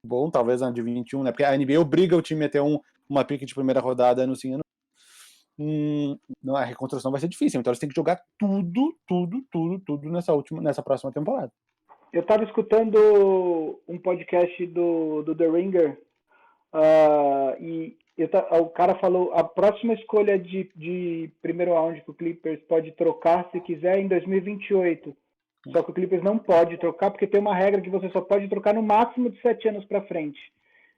bom, talvez a de 21, né? Porque a NBA obriga o time a ter uma pick de primeira rodada no sim ano. Não, a reconstrução vai ser difícil. Então eles têm que jogar tudo nessa próxima temporada. Eu estava escutando um podcast do The Ringer e o cara falou a próxima escolha de primeiro round que o Clippers pode trocar se quiser em 2028. Só que o Clippers não pode trocar porque tem uma regra que você só pode trocar no máximo de 7 anos para frente.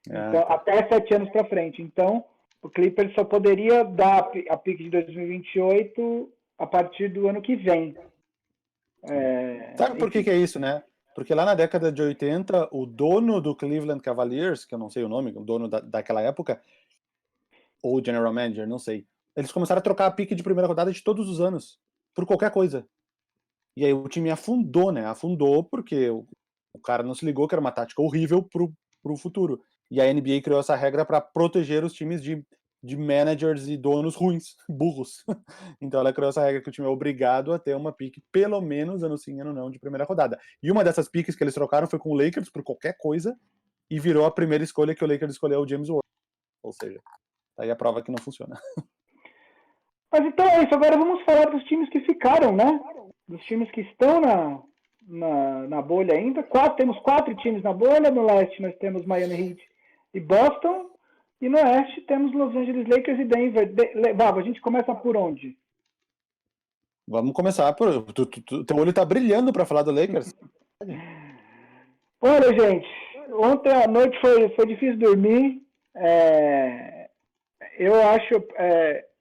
Então, até 7 anos para frente. Então, o Clippers só poderia dar a pick de 2028 a partir do ano que vem. Sabe por que é isso, né? Porque lá na década de 80, o dono do Cleveland Cavaliers, que eu não sei o nome, o dono daquela época, ou General Manager, não sei, eles começaram a trocar a pique de primeira rodada de todos os anos, por qualquer coisa. E aí o time afundou, né? Afundou porque o cara não se ligou que era uma tática horrível pro futuro. E a NBA criou essa regra para proteger os times de managers e donos ruins, burros. Então ela criou essa regra que o time é obrigado a ter uma pique, pelo menos ano sim, ano não, de primeira rodada. E uma dessas piques que eles trocaram foi com o Lakers por qualquer coisa e virou a primeira escolha que o Lakers escolheu o James Worthy. Ou seja, tá aí a prova que não funciona. Mas então é isso, agora vamos falar dos times que ficaram, né? Dos times que estão na bolha ainda. Temos 4 times na bolha. No leste nós temos Miami Heat e Boston. E no oeste temos Los Angeles Lakers e Denver. Vava, a gente começa por onde? Vamos começar por... Teu olho tá brilhando para falar do Lakers. Olha, gente, ontem à noite foi difícil dormir. Eu acho...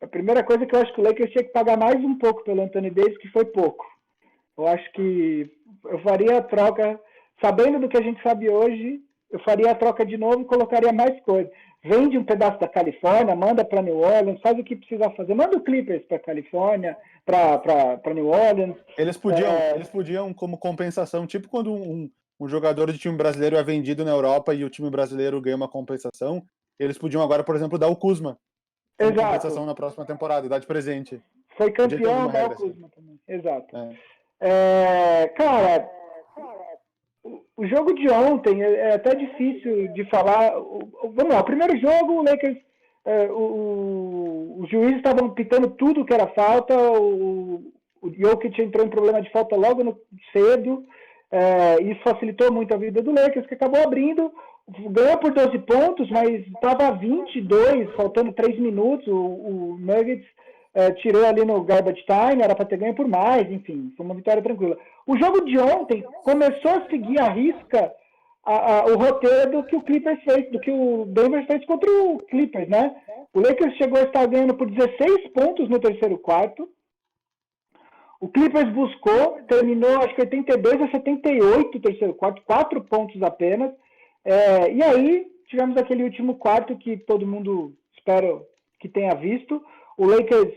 a primeira coisa que eu acho que o Lakers tinha que pagar mais um pouco pelo Anthony Davis, que foi pouco. Eu acho que eu faria a troca, sabendo do que a gente sabe hoje, eu faria a troca de novo e colocaria mais coisa. Vende um pedaço da Califórnia, manda para New Orleans, faz o que precisa fazer. Manda o Clippers para Califórnia, para New Orleans. Eles podiam, como compensação, tipo quando um jogador de time brasileiro é vendido na Europa e o time brasileiro ganha uma compensação, eles podiam agora, por exemplo, dar o Kuzma. Exato. Compensação na próxima temporada, dar de presente. Foi campeão, dar o Kuzma também. Exato. Cara, o jogo de ontem é até difícil de falar. Vamos lá, o primeiro jogo, o Lakers, os juízes estavam pitando tudo que era falta, o Jokic entrou em problema de falta logo cedo, isso facilitou muito a vida do Lakers, que acabou abrindo, ganhou por 12 pontos, mas estava 22, faltando 3 minutos, o Nuggets tirou ali no garbage time, era para ter ganho por mais, enfim, foi uma vitória tranquila. O jogo de ontem começou a seguir à risca o roteiro do que o Clippers fez, do que o Denver fez contra o Clippers, né? O Lakers chegou a estar ganhando por 16 pontos no terceiro quarto. O Clippers buscou, terminou acho que 82-78 o terceiro quarto, 4 pontos apenas. E aí tivemos aquele último quarto que todo mundo espero que tenha visto. O Lakers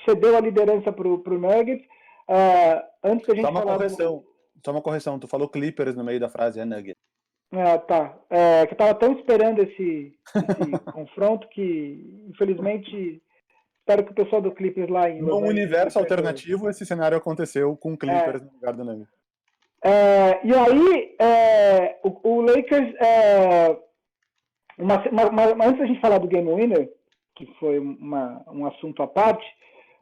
cedeu a liderança para o Nuggets. Antes que a gente Só uma correção, tu falou Clippers no meio da frase, é Nuggets. Tá. Que eu estava tão esperando esse confronto que, infelizmente, espero que o pessoal do Clippers lá em... Num universo alternativo, esse cenário aconteceu com Clippers no lugar do Nuggets. E aí, o Lakers... antes da gente falar do Game Winner, que foi um assunto à parte,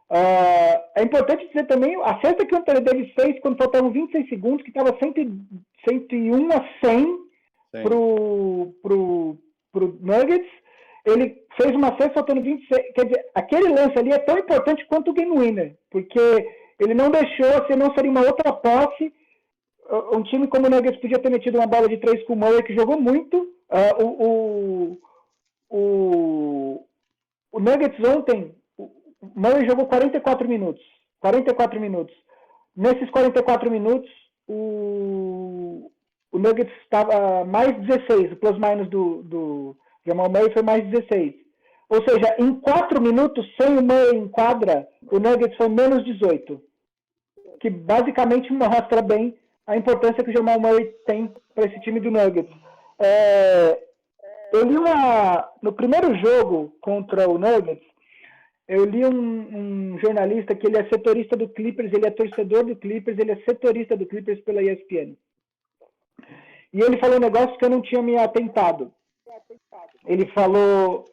é importante dizer também a cesta que o Anthony Davis fez quando faltavam 26 segundos, que estava 101-100 pro Nuggets. Ele fez uma cesta faltando 26. Quer dizer, aquele lance ali é tão importante quanto o Game Winner, porque ele não deixou, senão seria uma outra posse. Um time como o Nuggets podia ter metido uma bola de 3 com o Murray, que jogou muito. O Nuggets ontem, o Murray jogou 44 minutos. 44 minutos. Nesses 44 minutos, o Nuggets estava mais 16. O plus-minus do Jamal Murray foi mais 16. Ou seja, em 4 minutos, sem o Murray em quadra, o Nuggets foi menos 18. Que basicamente mostra bem a importância que o Jamal Murray tem para esse time do Nuggets. Eu li no primeiro jogo contra o Nuggets, eu li um jornalista que ele é setorista do Clippers, ele é torcedor do Clippers, ele é setorista do Clippers pela ESPN. E ele falou um negócio que eu não tinha me atentado. Ele falou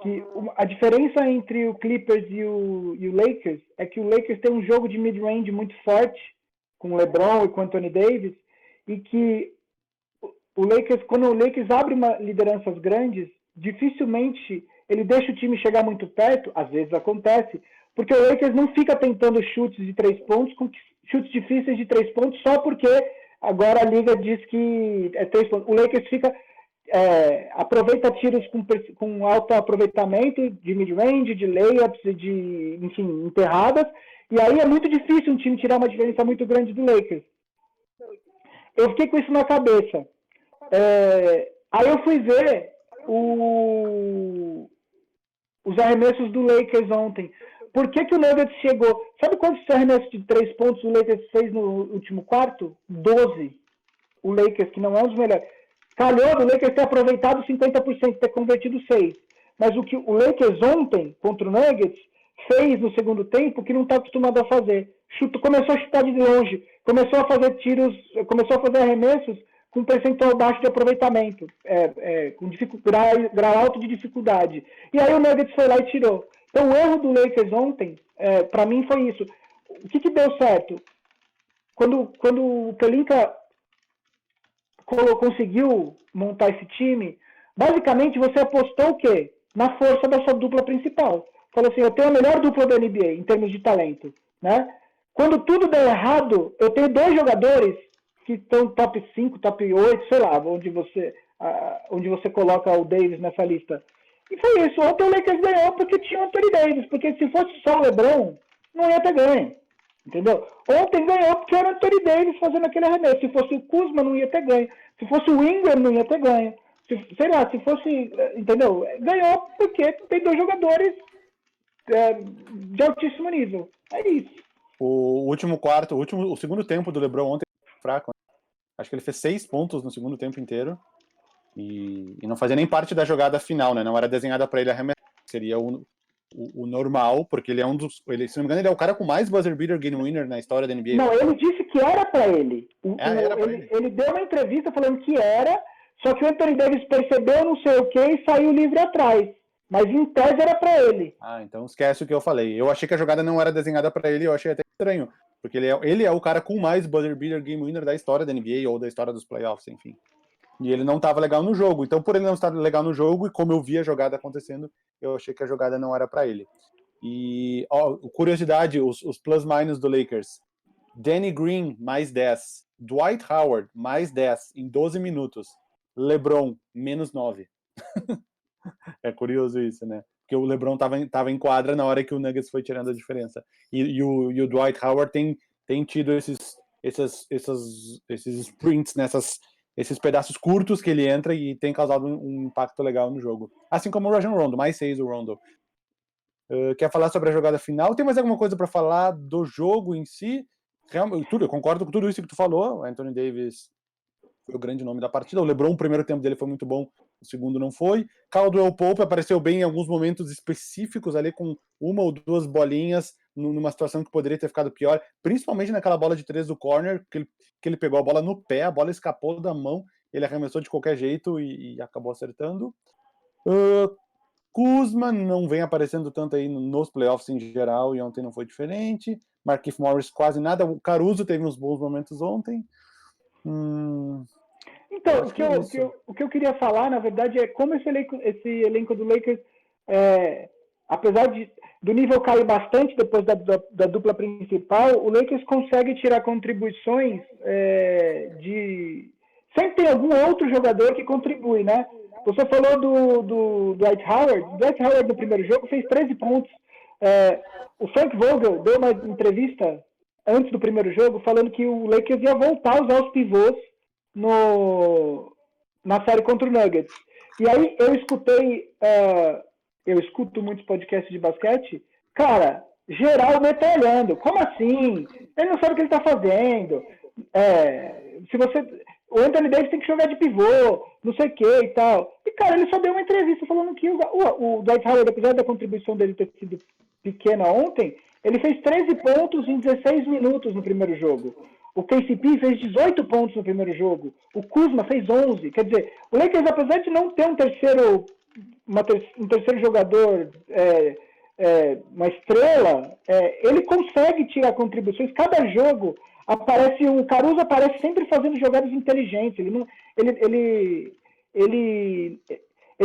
que a diferença entre o Clippers e o Lakers é que o Lakers tem um jogo de mid-range muito forte, com o LeBron e com o Anthony Davis, e que quando o Lakers abre lideranças grandes, dificilmente ele deixa o time chegar muito perto, às vezes acontece, porque o Lakers não fica tentando chutes de 3 pontos, chutes difíceis de 3 pontos, só porque agora a liga diz que é 3 pontos. O Lakers fica, aproveita tiros com alto aproveitamento de mid-range, de layups, enfim, enterradas, e aí é muito difícil um time tirar uma diferença muito grande do Lakers. eu fiquei com isso na cabeça. Aí eu fui ver os arremessos do Lakers ontem. Por que o Nuggets chegou? Sabe quantos arremessos de 3 pontos o Lakers fez no último quarto? 12. O Lakers, que não é um dos melhores. Calhou do Lakers ter aproveitado 50%, ter convertido 6. Mas o que o Lakers ontem, contra o Nuggets, fez no segundo tempo que não está acostumado a fazer. Começou a chutar de longe, começou a fazer tiros, começou a fazer arremessos com percentual baixo de aproveitamento, com grau alto de dificuldade. E aí o Nuggets foi lá e tirou. Então o erro do Lakers ontem, para mim, foi isso. O que deu certo? Quando o Pelinka conseguiu montar esse time, basicamente você apostou o quê? Na força da sua dupla principal. Falou assim, eu tenho a melhor dupla da NBA em termos de talento, né? Quando tudo der errado, eu tenho 2 jogadores que estão top 5, top 8, sei lá, onde você coloca o Davis nessa lista. E foi isso. Ontem o Lakers ganhou porque tinha o Anthony Davis, porque se fosse só o LeBron, não ia ter ganho. Entendeu? Ontem ganhou porque era o Anthony Davis fazendo aquele arremesso. Se fosse o Kuzma, não ia ter ganho. Se fosse o Ingram, não ia ter ganho. Se fosse... Entendeu? Ganhou porque tem 2 jogadores de altíssimo nível. É isso. O segundo tempo do LeBron ontem foi fraco. Acho que ele fez 6 pontos no segundo tempo inteiro. E não fazia nem parte da jogada final, né? Não era desenhada para ele arremessar. Seria o normal, porque ele é se não me engano, ele é o cara com mais buzzer beater game winner na história da NBA. Não, ele disse que era para ele. Ele deu uma entrevista falando que era, só que o Anthony Davis percebeu não sei o que e saiu livre atrás. Mas em tese era para ele. Ah, então esquece o que eu falei. Eu achei que a jogada não era desenhada para ele, eu achei até estranho. Porque ele é o cara com mais buzzer beater game winner da história da NBA ou da história dos playoffs, enfim. E ele não estava legal no jogo. Então, por ele não estar legal no jogo, e como eu vi a jogada acontecendo, eu achei que a jogada não era para ele. E, curiosidade, os plus-minus do Lakers. Danny Green, mais 10. Dwight Howard, mais 10 em 12 minutos. LeBron, menos 9. É curioso isso, né? Porque o LeBron tava em quadra na hora que o Nuggets foi tirando a diferença. E o Dwight Howard tem tido esses sprints, esses pedaços curtos que ele entra e tem causado um impacto legal no jogo. Assim como o Rajon Rondo, mais 6 o Rondo. Quer falar sobre a jogada final? Tem mais alguma coisa para falar do jogo em si? Eu concordo com tudo isso que tu falou. O Anthony Davis foi o grande nome da partida. O LeBron, o primeiro tempo dele foi muito bom, o segundo não foi. Caldwell Pope apareceu bem em alguns momentos específicos ali, com 1 ou 2 bolinhas, numa situação que poderia ter ficado pior, principalmente naquela bola de 3 do corner, que ele pegou a bola no pé, a bola escapou da mão, ele arremessou de qualquer jeito e acabou acertando. Kuzma não vem aparecendo tanto aí nos playoffs em geral, e ontem não foi diferente. Markieff Morris quase nada. O Caruso teve uns bons momentos ontem. Então, o que eu queria falar, na verdade, é como esse elenco do Lakers, apesar do nível cair bastante depois da dupla principal, o Lakers consegue tirar contribuições sempre tem algum outro jogador que contribui, né? Você falou do Dwight Howard. O Dwight Howard no primeiro jogo fez 13 pontos. O Frank Vogel deu uma entrevista antes do primeiro jogo falando que o Lakers ia voltar a usar os pivôs na série contra o Nuggets. E aí eu escuto muitos podcasts de basquete, cara, geral metralhando. Como assim? Ele não sabe o que ele está fazendo. O Anthony Davis tem que jogar de pivô, não sei o que e tal. E, cara, ele só deu uma entrevista falando que o Dwight Howard, apesar da contribuição dele ter sido pequena ontem, ele fez 13 pontos em 16 minutos no primeiro jogo. O KCP fez 18 pontos no primeiro jogo. O Kuzma fez 11. Quer dizer, o Lakers, apesar de não ter um terceiro jogador, uma estrela, ele consegue tirar contribuições. Cada jogo o Caruso aparece sempre fazendo jogadas inteligentes. Ele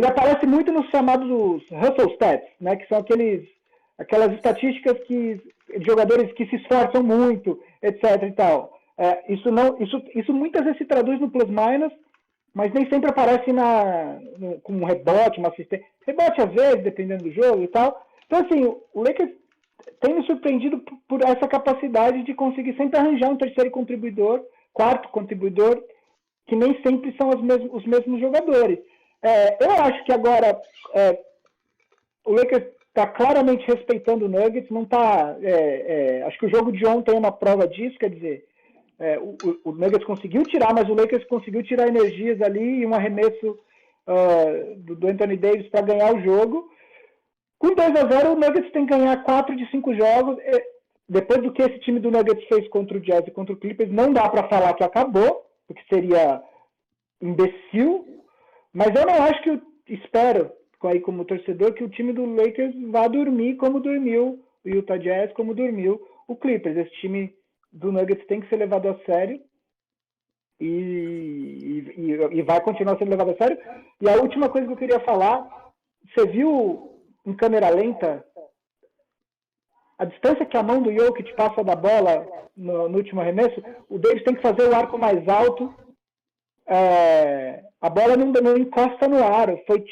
aparece muito nos chamados Hustle Stats, né, que são aquelas estatísticas de jogadores que se esforçam muito, etc. e tal. Isso muitas vezes se traduz no plus-minus, mas nem sempre aparece com um rebote, uma assistência. Rebote às vezes, dependendo do jogo e tal. Então, assim, o Lakers tem me surpreendido por essa capacidade de conseguir sempre arranjar um terceiro contribuidor quarto contribuidor, que nem sempre são os mesmos jogadores. Eu acho que agora o Lakers está claramente respeitando o Nuggets, não está. Acho que o jogo de ontem é uma prova disso, quer dizer, o Nuggets conseguiu tirar, mas o Lakers conseguiu tirar energias ali e um arremesso do Anthony Davis para ganhar o jogo. Com 2-0, o Nuggets tem que ganhar 4 de 5 jogos. Depois do que esse time do Nuggets fez contra o Jazz e contra o Clippers, não dá para falar que acabou, porque seria imbecil, mas eu não acho que espero, aí como torcedor, que o time do Lakers vá dormir como dormiu o Utah Jazz, como dormiu o Clippers. Esse time do Nuggets tem que ser levado a sério e vai continuar sendo levado a sério. E a última coisa que eu queria falar, você viu em câmera lenta a distância que a mão do Jokic passa da bola no último arremesso? O Davis tem que fazer o arco mais alto, a bola não encosta no ar, foi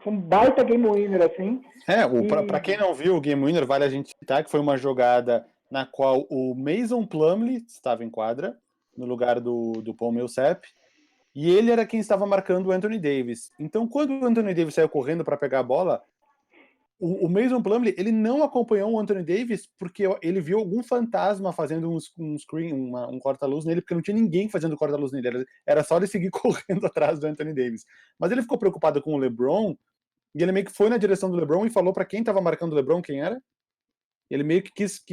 um baita game winner, assim. Para quem não viu o game winner, vale a gente citar que foi uma jogada na qual o Mason Plumlee estava em quadra, no lugar do Paul Millsap, e ele era quem estava marcando o Anthony Davis. Então, quando o Anthony Davis saiu correndo para pegar a bola, o Mason Plumlee, ele não acompanhou o Anthony Davis porque ele viu algum fantasma fazendo um screen, um corta-luz nele, porque não tinha ninguém fazendo corta-luz nele. Era só ele seguir correndo atrás do Anthony Davis. Mas ele ficou preocupado com o LeBron, e ele meio que foi na direção do LeBron e falou para quem estava marcando o LeBron quem era. Ele meio que quis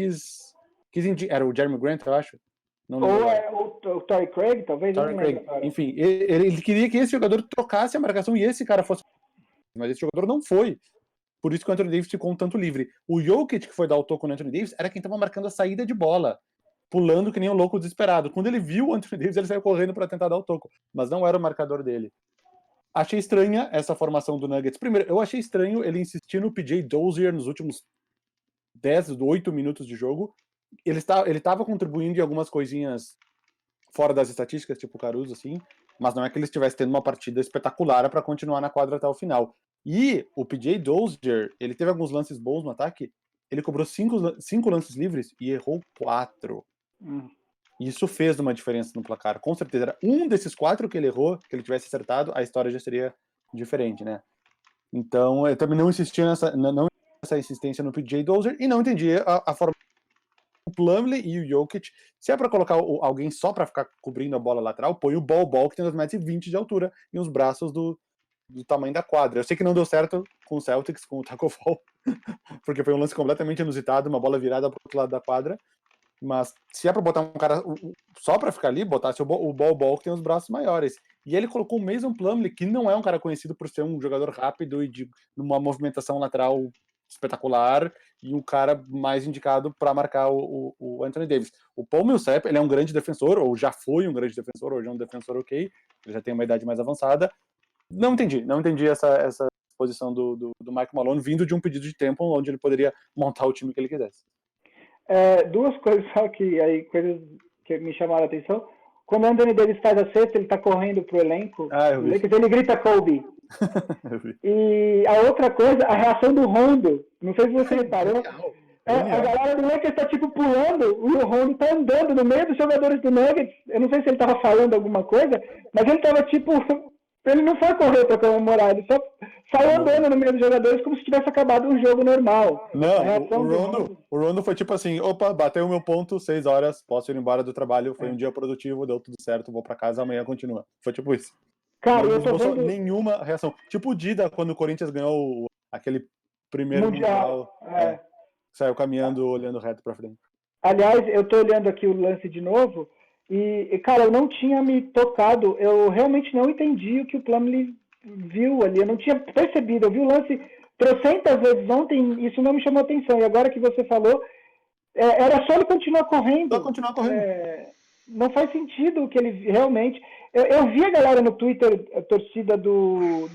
era o Jeremy Grant, eu acho. Ou o Torrey Craig, talvez. Torrey Craig. Enfim, ele queria que esse jogador trocasse a marcação e esse cara fosse... Mas esse jogador não foi. Por isso que o Anthony Davis ficou um tanto livre. O Jokic, que foi dar o toco no Anthony Davis, era quem estava marcando a saída de bola, pulando que nem um louco desesperado. Quando ele viu o Anthony Davis, ele saiu correndo para tentar dar o toco, mas não era o marcador dele. Achei estranha essa formação do Nuggets. Primeiro, eu achei estranho ele insistir no PJ Dozier nos últimos 8 minutos de jogo. Ele estava contribuindo em algumas coisinhas fora das estatísticas, tipo o Caruso, assim, mas não é que ele estivesse tendo uma partida espetacular para continuar na quadra até o final. E o PJ Dozier, ele teve alguns lances bons no ataque, ele cobrou 5 lances livres e errou 4. Isso fez uma diferença no placar, com certeza. Era um desses 4 que ele errou, que ele tivesse acertado, a história já seria diferente, né? Então, eu também não insisti nessa insistência no PJ Dozier e não entendi a forma o Plumlee e o Jokic. Se é para colocar alguém só para ficar cobrindo a bola lateral, põe o Bol que tem 2,20 m de altura e os braços do tamanho da quadra. Eu sei que não deu certo com o Celtics, com o Taco Fall, porque foi um lance completamente inusitado, uma bola virada para o outro lado da quadra, mas se é para botar um cara só para ficar ali, botasse o Bol que tem os braços maiores. E ele colocou o Mason Plumlee, que não é um cara conhecido por ser um jogador rápido e de uma movimentação lateral espetacular, e um cara mais indicado para marcar o Anthony Davis. O Paul Millsap, ele é um grande defensor, ou já foi um grande defensor, hoje é um defensor ok, ele já tem uma idade mais avançada. Não entendi essa posição do Mike Malone vindo de um pedido de tempo onde ele poderia montar o time que ele quisesse. Duas coisas só coisas que me chamaram a atenção. Quando o Anthony Davis faz a cesta, ele tá correndo pro elenco, ele grita Kobe. E a outra coisa, a reação do Rondo, não sei se você reparou, a galera do Lakers tá pulando, o Rondo tá andando no meio dos jogadores do Nuggets. Eu não sei se ele tava falando alguma coisa, mas ele tava ele não foi correr pra comemorar, ele só saiu andando no meio dos jogadores como se tivesse acabado um jogo normal. Não, o Rondo foi assim, opa, bateu o meu ponto, 6 horas, posso ir embora do trabalho, foi um dia produtivo, deu tudo certo, vou pra casa, amanhã continua. Foi isso. Cara, não eu tô vendo... nenhuma reação. Tipo o Dida, quando o Corinthians ganhou aquele primeiro mundial saiu caminhando, olhando reto pra frente. Aliás, eu tô olhando aqui o lance de novo, e cara, eu não tinha me tocado, eu realmente não entendi o que o Plumlee viu ali, eu não tinha percebido, eu vi o lance 300 vezes ontem, isso não me chamou atenção, e agora que você falou, era só ele continuar correndo. Não faz sentido que ele realmente... Eu vi a galera no Twitter, a torcida do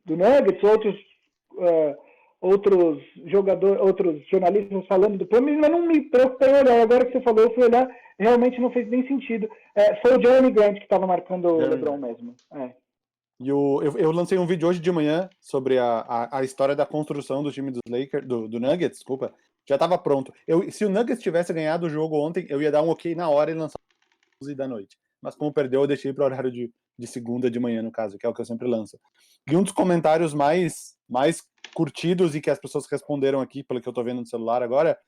Nuggets, outros jogadores, outros jornalistas falando do Plumlee, mas não me preocupei em olhar. Agora que você falou, eu fui olhar, realmente não fez nem sentido. Foi o Jeremy Grant que estava marcando o LeBron mesmo. E eu lancei um vídeo hoje de manhã sobre a história da construção do time dos Lakers, do Nuggets, desculpa, Já tava pronto. Se o Nuggets tivesse ganhado o jogo ontem, eu ia dar um ok na hora e lançar 11 da noite. Mas como perdeu, eu deixei para o horário de segunda de manhã, no caso, que é o que eu sempre lanço. E um dos comentários mais curtidos e que as pessoas responderam aqui, pelo que eu tô vendo no celular agora,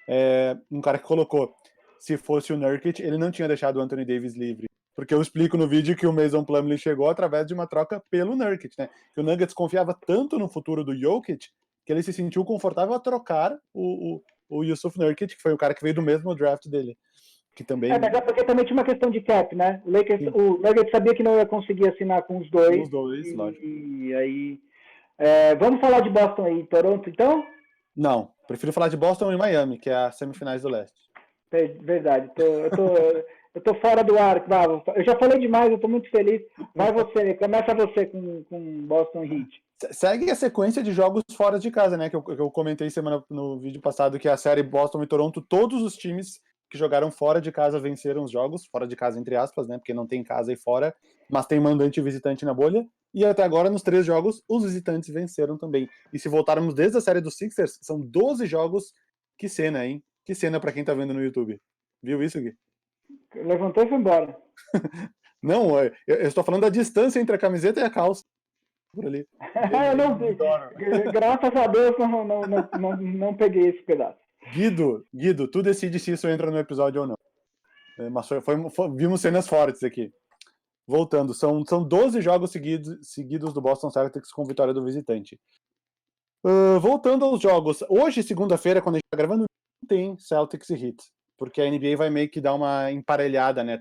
é um cara que colocou: se fosse o Nurkic, ele não tinha deixado o Anthony Davis livre. Porque eu explico no vídeo que o Mason Plumlee chegou através de uma troca pelo Nurkic, né? Que o Nuggets confiava tanto no futuro do Jokic que ele se sentiu confortável a trocar o Yusuf Nurkic, que foi o cara que veio do mesmo draft dele. Que também... mas é porque também tinha uma questão de cap, né? O Nuggets sabia que não ia conseguir assinar com os dois. Com os dois, lógico. E aí... vamos falar de Boston aí, Toronto, então? Não, prefiro falar de Boston e Miami, que é as semifinais do leste. Verdade, eu tô fora do ar, Cravo. Eu já falei demais, eu tô muito feliz. Começa você com Boston Heat. Segue a sequência de jogos fora de casa, né? Que eu comentei no vídeo passado, que a série Boston e Toronto, todos os times que jogaram fora de casa venceram os jogos, fora de casa entre aspas, né? Porque não tem casa aí fora, mas tem mandante e visitante na bolha. E até agora, nos 3 jogos, os visitantes venceram também. E se voltarmos desde a série dos Sixers, são 12 jogos. Que cena, hein? Que cena pra quem tá vendo no YouTube. Viu isso, Gui? Levantou e foi embora. Não, eu estou falando da distância entre a camiseta e a calça. Por ali. Eu não vi. Graças a Deus não peguei esse pedaço. Guido, tu decide se isso entra no episódio ou não. Mas vimos cenas fortes aqui. Voltando, são 12 jogos seguidos do Boston Celtics com vitória do visitante. Voltando aos jogos, hoje, segunda-feira, quando a gente está gravando, não tem Celtics e Heat, porque a NBA vai meio que dar uma emparelhada, né?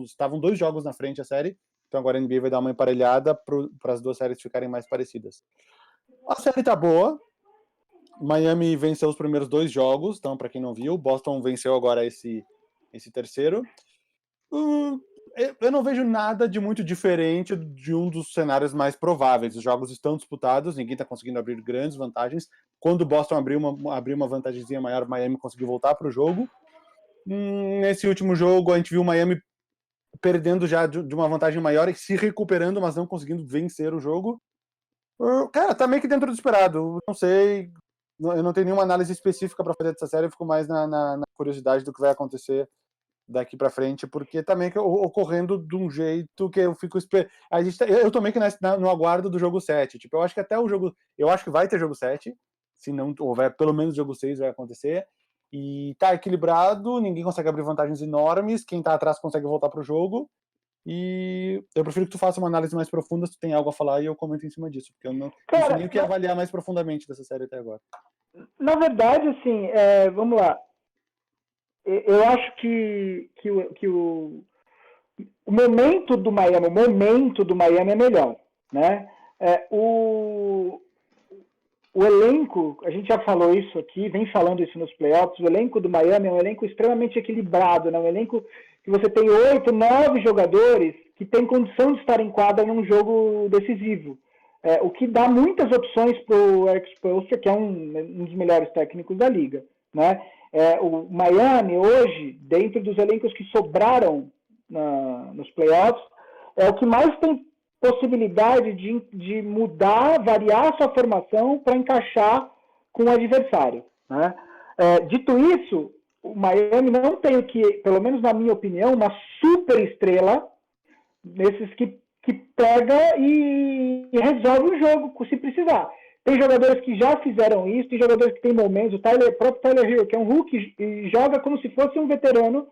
Estavam 2 jogos na frente a série, então agora a NBA vai dar uma emparelhada para as 2 séries ficarem mais parecidas. A série tá boa. Miami venceu os primeiros 2 jogos, então, para quem não viu, Boston venceu agora esse terceiro. Eu não vejo nada de muito diferente de um dos cenários mais prováveis. Os jogos estão disputados, ninguém está conseguindo abrir grandes vantagens. Quando o Boston abriu uma vantagemzinha maior, o Miami conseguiu voltar para o jogo. Nesse último jogo, a gente viu o Miami perdendo já de uma vantagem maior e se recuperando, mas não conseguindo vencer o jogo. Cara, tá meio que dentro do esperado. Não sei, eu não tenho nenhuma análise específica para fazer dessa série, eu fico mais na curiosidade do que vai acontecer daqui para frente, porque tá meio que ocorrendo de um jeito que eu fico esperando. Eu tô meio que no aguardo do jogo 7. Tipo, eu acho que até o jogo. Eu acho que vai ter jogo 7. Se não houver, pelo menos jogo 6 vai acontecer. E tá equilibrado, ninguém consegue abrir vantagens enormes, quem tá atrás consegue voltar pro jogo. E eu prefiro que tu faça uma análise mais profunda, se tu tem algo a falar, e eu comento em cima disso, porque eu não sei nem o que avaliar mais profundamente dessa série até agora. Na verdade, assim, vamos lá. Eu acho que o momento do Miami é melhor, né? O elenco, a gente já falou isso aqui, vem falando isso nos playoffs, o elenco do Miami é um elenco extremamente equilibrado, né? Um elenco que você tem 8, 9 jogadores que tem condição de estar em quadra num jogo decisivo. O que dá muitas opções para o Erik Spoelstra, que é um dos melhores técnicos da liga, né? O Miami hoje, dentro dos elencos que sobraram nos playoffs, é o que mais tem possibilidade de mudar, variar a sua formação para encaixar com o adversário, né? Dito isso, o Miami não tem o que, pelo menos na minha opinião, uma super estrela desses que pega e resolve o jogo se precisar. Tem jogadores que já fizeram isso, tem jogadores que têm momentos, o próprio Tyler Hero, que é um rookie, e joga como se fosse um veterano,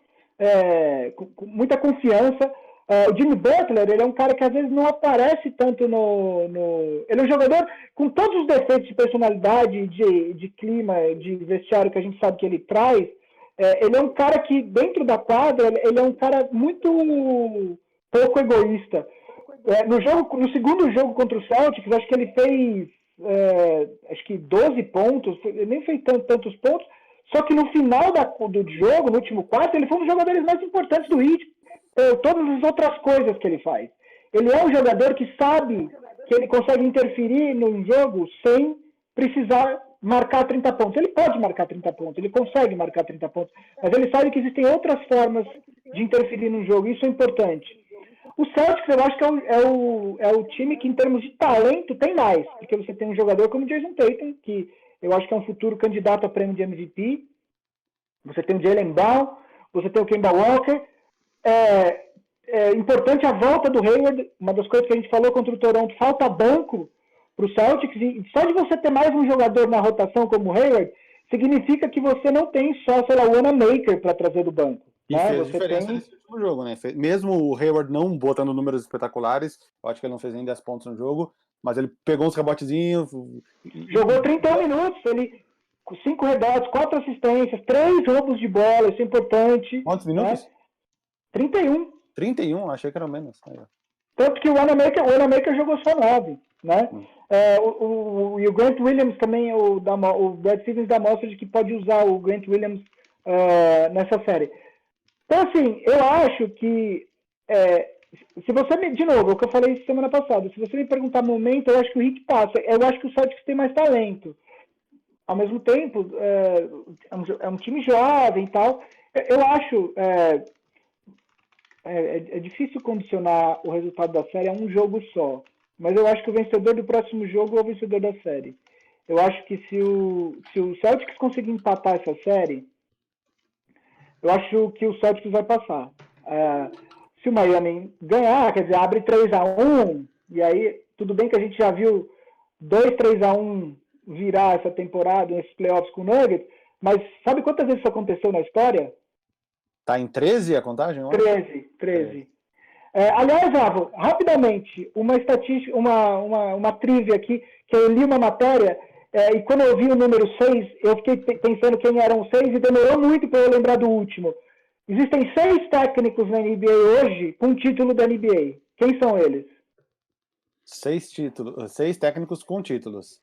com muita confiança. O Jimmy Butler, ele é um cara que às vezes não aparece tanto Ele é um jogador com todos os defeitos de personalidade, de clima, de vestiário que a gente sabe que ele traz. Ele é um cara que, dentro da quadra, ele é um cara muito pouco egoísta. No segundo jogo contra o Celtics, acho que ele fez 12 pontos, ele nem fez tantos pontos, só que no final do jogo, no último quarto, ele foi um dos jogadores mais importantes do Heat, todas as outras coisas que ele faz. Ele é um jogador que sabe que ele consegue interferir num jogo sem precisar marcar 30 pontos. Ele pode marcar 30 pontos, ele consegue marcar 30 pontos, mas ele sabe que existem outras formas de interferir num jogo, isso é importante. O Celtics, eu acho que é o time que, em termos de talento, tem mais, porque você tem um jogador como o Jason Tatum, que Eu acho que é um futuro candidato a prêmio de MVP. Você tem o Jaylen Brown, você tem o Kemba Walker. É importante a volta do Hayward. Uma das coisas que a gente falou contra o Toronto, falta banco para o Celtics. E só de você ter mais um jogador na rotação como o Hayward, significa que você não tem só, sei lá, o Wanamaker para trazer do banco. E né? fez Você diferença tem... nesse último jogo, né? Mesmo o Hayward não botando números espetaculares, eu acho que ele não fez nem 10 pontos no jogo, mas ele pegou uns rebotezinhos. Jogou 30 minutos, ele com 5 rebotes, 4 assistências, 3 roubos de bola, isso é importante. Quantos minutos? Né? 31. 31, achei que era menos. Tanto que o Wanamaker jogou só 9. Né? E o Grant Williams também, o Brad Stevens dá mostra de que pode usar o Grant Williams nessa série. Então, assim, eu acho que se você de novo, é o que eu falei semana passada, se você me perguntar momento, eu acho que o Heat passa. Eu acho que o Celtics tem mais talento. Ao mesmo tempo, é um time jovem e tal. Eu acho... É difícil condicionar o resultado da série a um jogo só. Mas eu acho que o vencedor do próximo jogo é o vencedor da série. Eu acho que se o Celtics conseguir empatar essa série, eu acho que o Celtics vai passar. Se o Miami ganhar, quer dizer, abre 3-1, e aí tudo bem que a gente já viu 2-3-1 virar essa temporada, nesses playoffs com o Nuggets, mas sabe quantas vezes isso aconteceu na história? Tá em 13 a contagem? 13. Aliás, Avo, rapidamente, uma estatística, uma trivia aqui, que eu li uma matéria, e quando eu vi o número 6, eu fiquei pensando quem eram os 6 e demorou muito para eu lembrar do último. Existem 6 técnicos na NBA hoje com título da NBA. Quem são eles? 6 técnicos com títulos.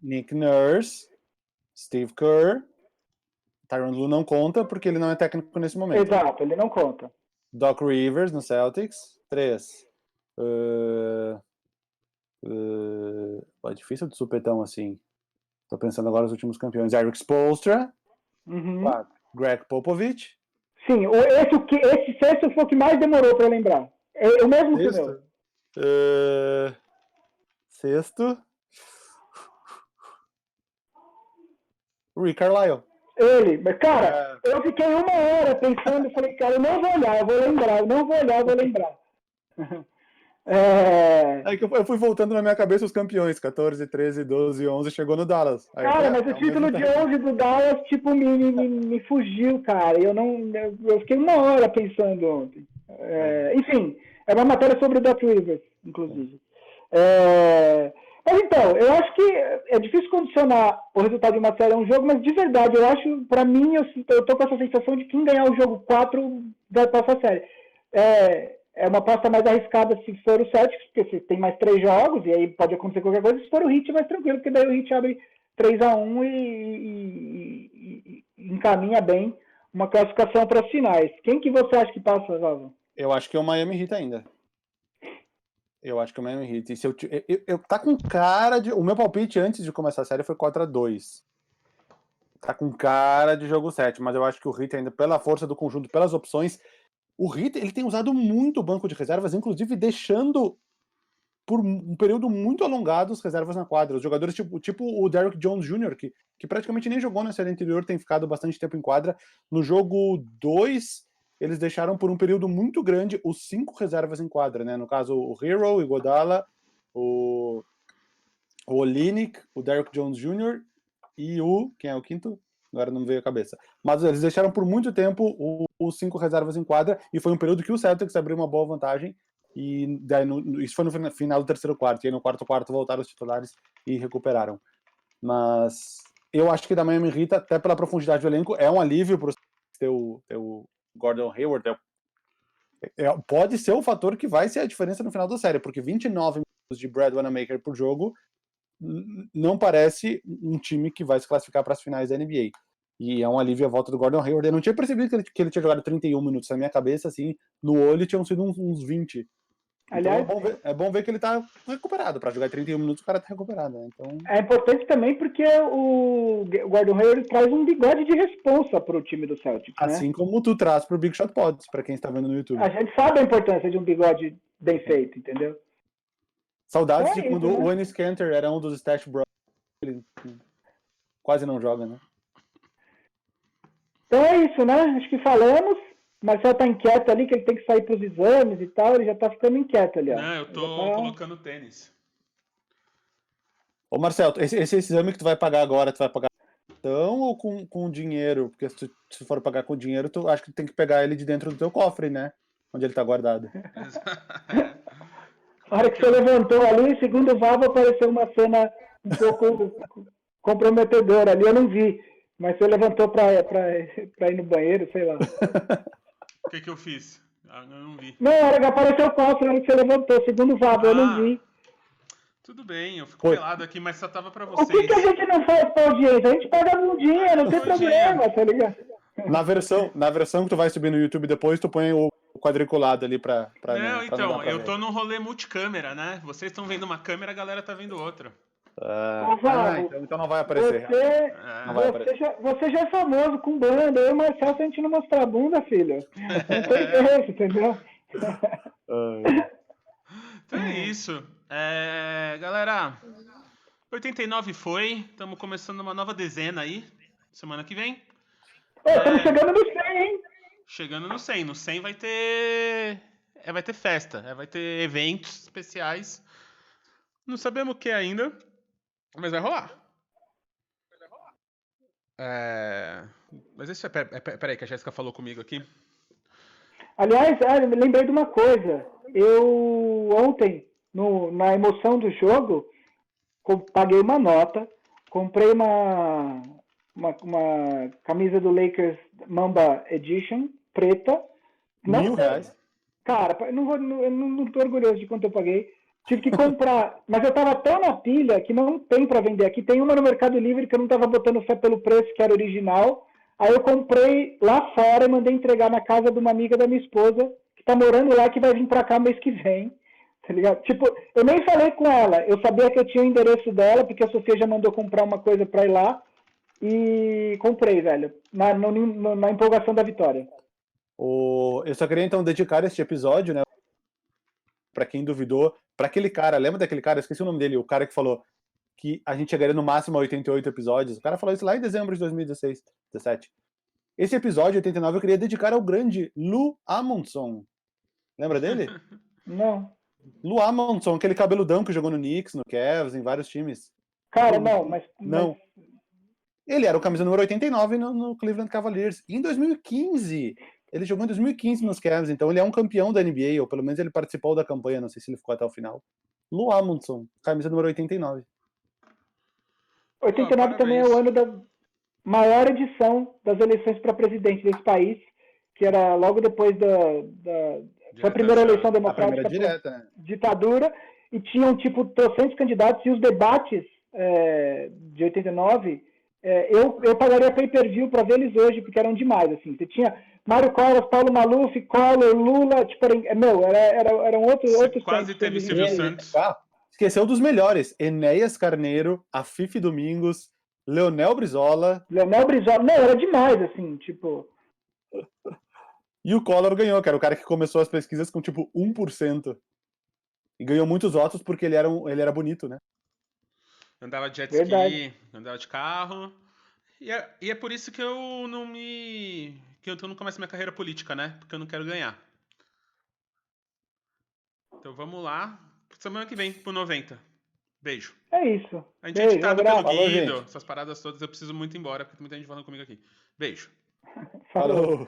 Nick Nurse, Steve Kerr, Tyronn Lue não conta porque ele não é técnico nesse momento. Exato, ele não conta. Doc Rivers no Celtics. 3. É difícil de supetão assim. Tô pensando agora nos últimos campeões. Eric Spoelstra. 4. Greg Popovich. Sim, esse sexto foi o que mais demorou para eu lembrar. É o mesmo que o meu. Sexto. Rick Carlisle. Ele, mas cara, eu fiquei 1 hora pensando, falei, cara, eu não vou olhar, eu vou lembrar. Aí que eu fui voltando na minha cabeça os campeões, 14, 13, 12, 11, chegou no Dallas. Aí, cara, mas o título de 11 do Dallas, tipo, me fugiu, cara. Eu fiquei 1 hora pensando ontem. Enfim, é uma matéria sobre o Doc Rivers, inclusive. Mas então, eu acho que é difícil condicionar o resultado de uma série a um jogo, mas de verdade, eu acho, pra mim, eu tô com essa sensação de que quem ganhar o jogo 4 vai passar a série. É uma aposta mais arriscada se for o Celtics, porque você tem mais 3 jogos, e aí pode acontecer qualquer coisa. Se for o Heat, é mais tranquilo, porque daí o Heat abre 3-1 e encaminha bem uma classificação para as finais. Quem que você acha que passa, Vava? Eu acho que é o Miami Heat ainda. Eu acho que é o Miami Heat. E se eu tá com cara de... O meu palpite antes de começar a série foi 4-2. Tá com cara de jogo 7, mas eu acho que o Heat ainda, pela força do conjunto, pelas opções... O Heat, ele tem usado muito o banco de reservas, inclusive deixando por um período muito alongado as reservas na quadra. Os jogadores tipo o Derrick Jones Jr., que praticamente nem jogou na série anterior, tem ficado bastante tempo em quadra. No jogo 2, eles deixaram por um período muito grande os 5 reservas em quadra, né? No caso, o Hero, o Iguodala, o Olynyk, o Derrick Jones Jr. e quem é o quinto? Agora não me veio a cabeça. Mas eles deixaram por muito tempo os 5 reservas em quadra, e foi um período que o Celtics abriu uma boa vantagem, e daí isso foi no final do terceiro quarto, e aí no quarto voltaram os titulares e recuperaram. Mas eu acho que da Miami Heat, até pela profundidade do elenco, é um alívio para o Gordon Hayward. Pode ser o fator que vai ser a diferença no final da série, porque 29 minutos de Brad Wanamaker por jogo não parece um time que vai se classificar para as finais da NBA. E é um alívio a volta do Gordon Hayward. Eu não tinha percebido que ele tinha jogado 31 minutos. Na minha cabeça, assim, no olho tinham sido uns 20. Aliás, então é bom ver que ele tá recuperado. Para jogar 31 minutos, o cara tá recuperado, né? Então... É importante também porque o Gordon Hayward traz um bigode de responsa pro time do Celtics, assim, né? Como tu traz pro Big Shot Pods, para quem está vendo no YouTube. A gente sabe a importância de um bigode bem feito, entendeu? Saudades de quando o Enes Kanter era um dos Stash Bros. quase não joga, né? Então é isso, né? Acho que falamos. O Marcelo tá inquieto ali, que ele tem que sair pros exames e tal. Ele já tá ficando inquieto ali, ó. Não, eu tô colocando tênis. Ô, Marcelo, esse exame que tu vai pagar agora, tu vai pagar então ou com dinheiro? Porque se for pagar com dinheiro, tu acho que tem que pegar ele de dentro do teu cofre, né? Onde ele tá guardado. A hora que você levantou ali, segundo o Vavo, apareceu uma cena um pouco comprometedora ali, eu não vi. Mas você levantou pra ir no banheiro, sei lá. O que eu fiz? Eu não vi. Não, a hora que apareceu o cofre, a hora que você levantou, segundo o Vavo, eu não vi. Tudo bem, eu fico pelado aqui, mas só tava pra vocês. O que a gente não faz pra audiência? A gente paga bundinha, não tem problema, tá ligado? Na versão que tu vai subir no YouTube depois, tu põe o quadriculado ali pra não, então, pra eu ver. tô num rolê multicâmera, né? Vocês estão vendo uma câmera, a galera tá vendo outra. Então não vai aparecer. Você já é famoso com banda. Eu e o Marcelo, se a gente não mostrar a bunda, filho, não tem interesse, entendeu? Então é isso. Galera, 89 foi. Estamos começando uma nova dezena aí, semana que vem. Estamos chegando no 100, hein? Chegando no 100. No 100 vai ter... vai ter festa, vai ter eventos especiais. Não sabemos o que ainda, mas vai rolar. Mas isso peraí, que a Jéssica falou comigo aqui. Aliás, me lembrei de uma coisa. Eu ontem, na emoção do jogo, paguei uma nota, comprei uma camisa do Lakers Mamba Edition, preta. R$1.000? Cara, eu não tô orgulhoso de quanto eu paguei. Tive que comprar, mas eu tava tão na pilha que não tem para vender aqui. Tem uma no Mercado Livre que eu não tava botando fé pelo preço, que era original. Aí eu comprei lá fora e mandei entregar na casa de uma amiga da minha esposa, que tá morando lá, que vai vir pra cá mês que vem. Tá ligado? Tipo, eu nem falei com ela. Eu sabia que eu tinha o endereço dela, porque a Sofia já mandou comprar uma coisa pra ir lá. E comprei, velho. Na empolgação da vitória. Eu só queria então dedicar este episódio, né? Pra quem duvidou, pra aquele cara, lembra daquele cara? Eu esqueci o nome dele, o cara que falou que a gente chegaria no máximo a 88 episódios. O cara falou isso lá em dezembro de 2016, 17. Esse episódio 89 eu queria dedicar ao grande Lou Amundson. Lembra dele? Não. Lou Amundson, aquele cabeludão que jogou no Knicks, no Cavs, em vários times. Cara, não, mas... Não. Ele era o camisa número 89 no Cleveland Cavaliers. E em 2015... Ele jogou em 2015 nos Cavs, então ele é um campeão da NBA, ou pelo menos ele participou da campanha, não sei se ele ficou até o final. Lou Amundson, camisa número 89. 89 também é o ano da maior edição das eleições para presidente desse país, que era logo depois foi a primeira eleição democrática direta, né? Ditadura, e tinham tipo 300 candidatos, e os debates de 89, eu pagaria pay-per-view para ver eles hoje, porque eram demais, assim. Você tinha Mário Covas, Paulo Maluf, Collor, Lula, tipo, eram outros quase teve Silvio Santos. Esqueceu dos melhores. Enéas Carneiro, Afife Domingos, Leonel Brizola. Não, era demais, assim, tipo... E o Collor ganhou, que era o cara que começou as pesquisas com, tipo, 1%. E ganhou muitos votos porque ele era bonito, né? Andava de jet ski, andava de carro. E é por isso que eu não começo minha carreira política, né? Porque eu não quero ganhar. Então vamos lá. Semana que vem, pro 90. Beijo. É isso. A gente é editado pelo Guido, essas paradas todas. Eu preciso muito ir embora, porque tem muita gente falando comigo aqui. Beijo. Falou.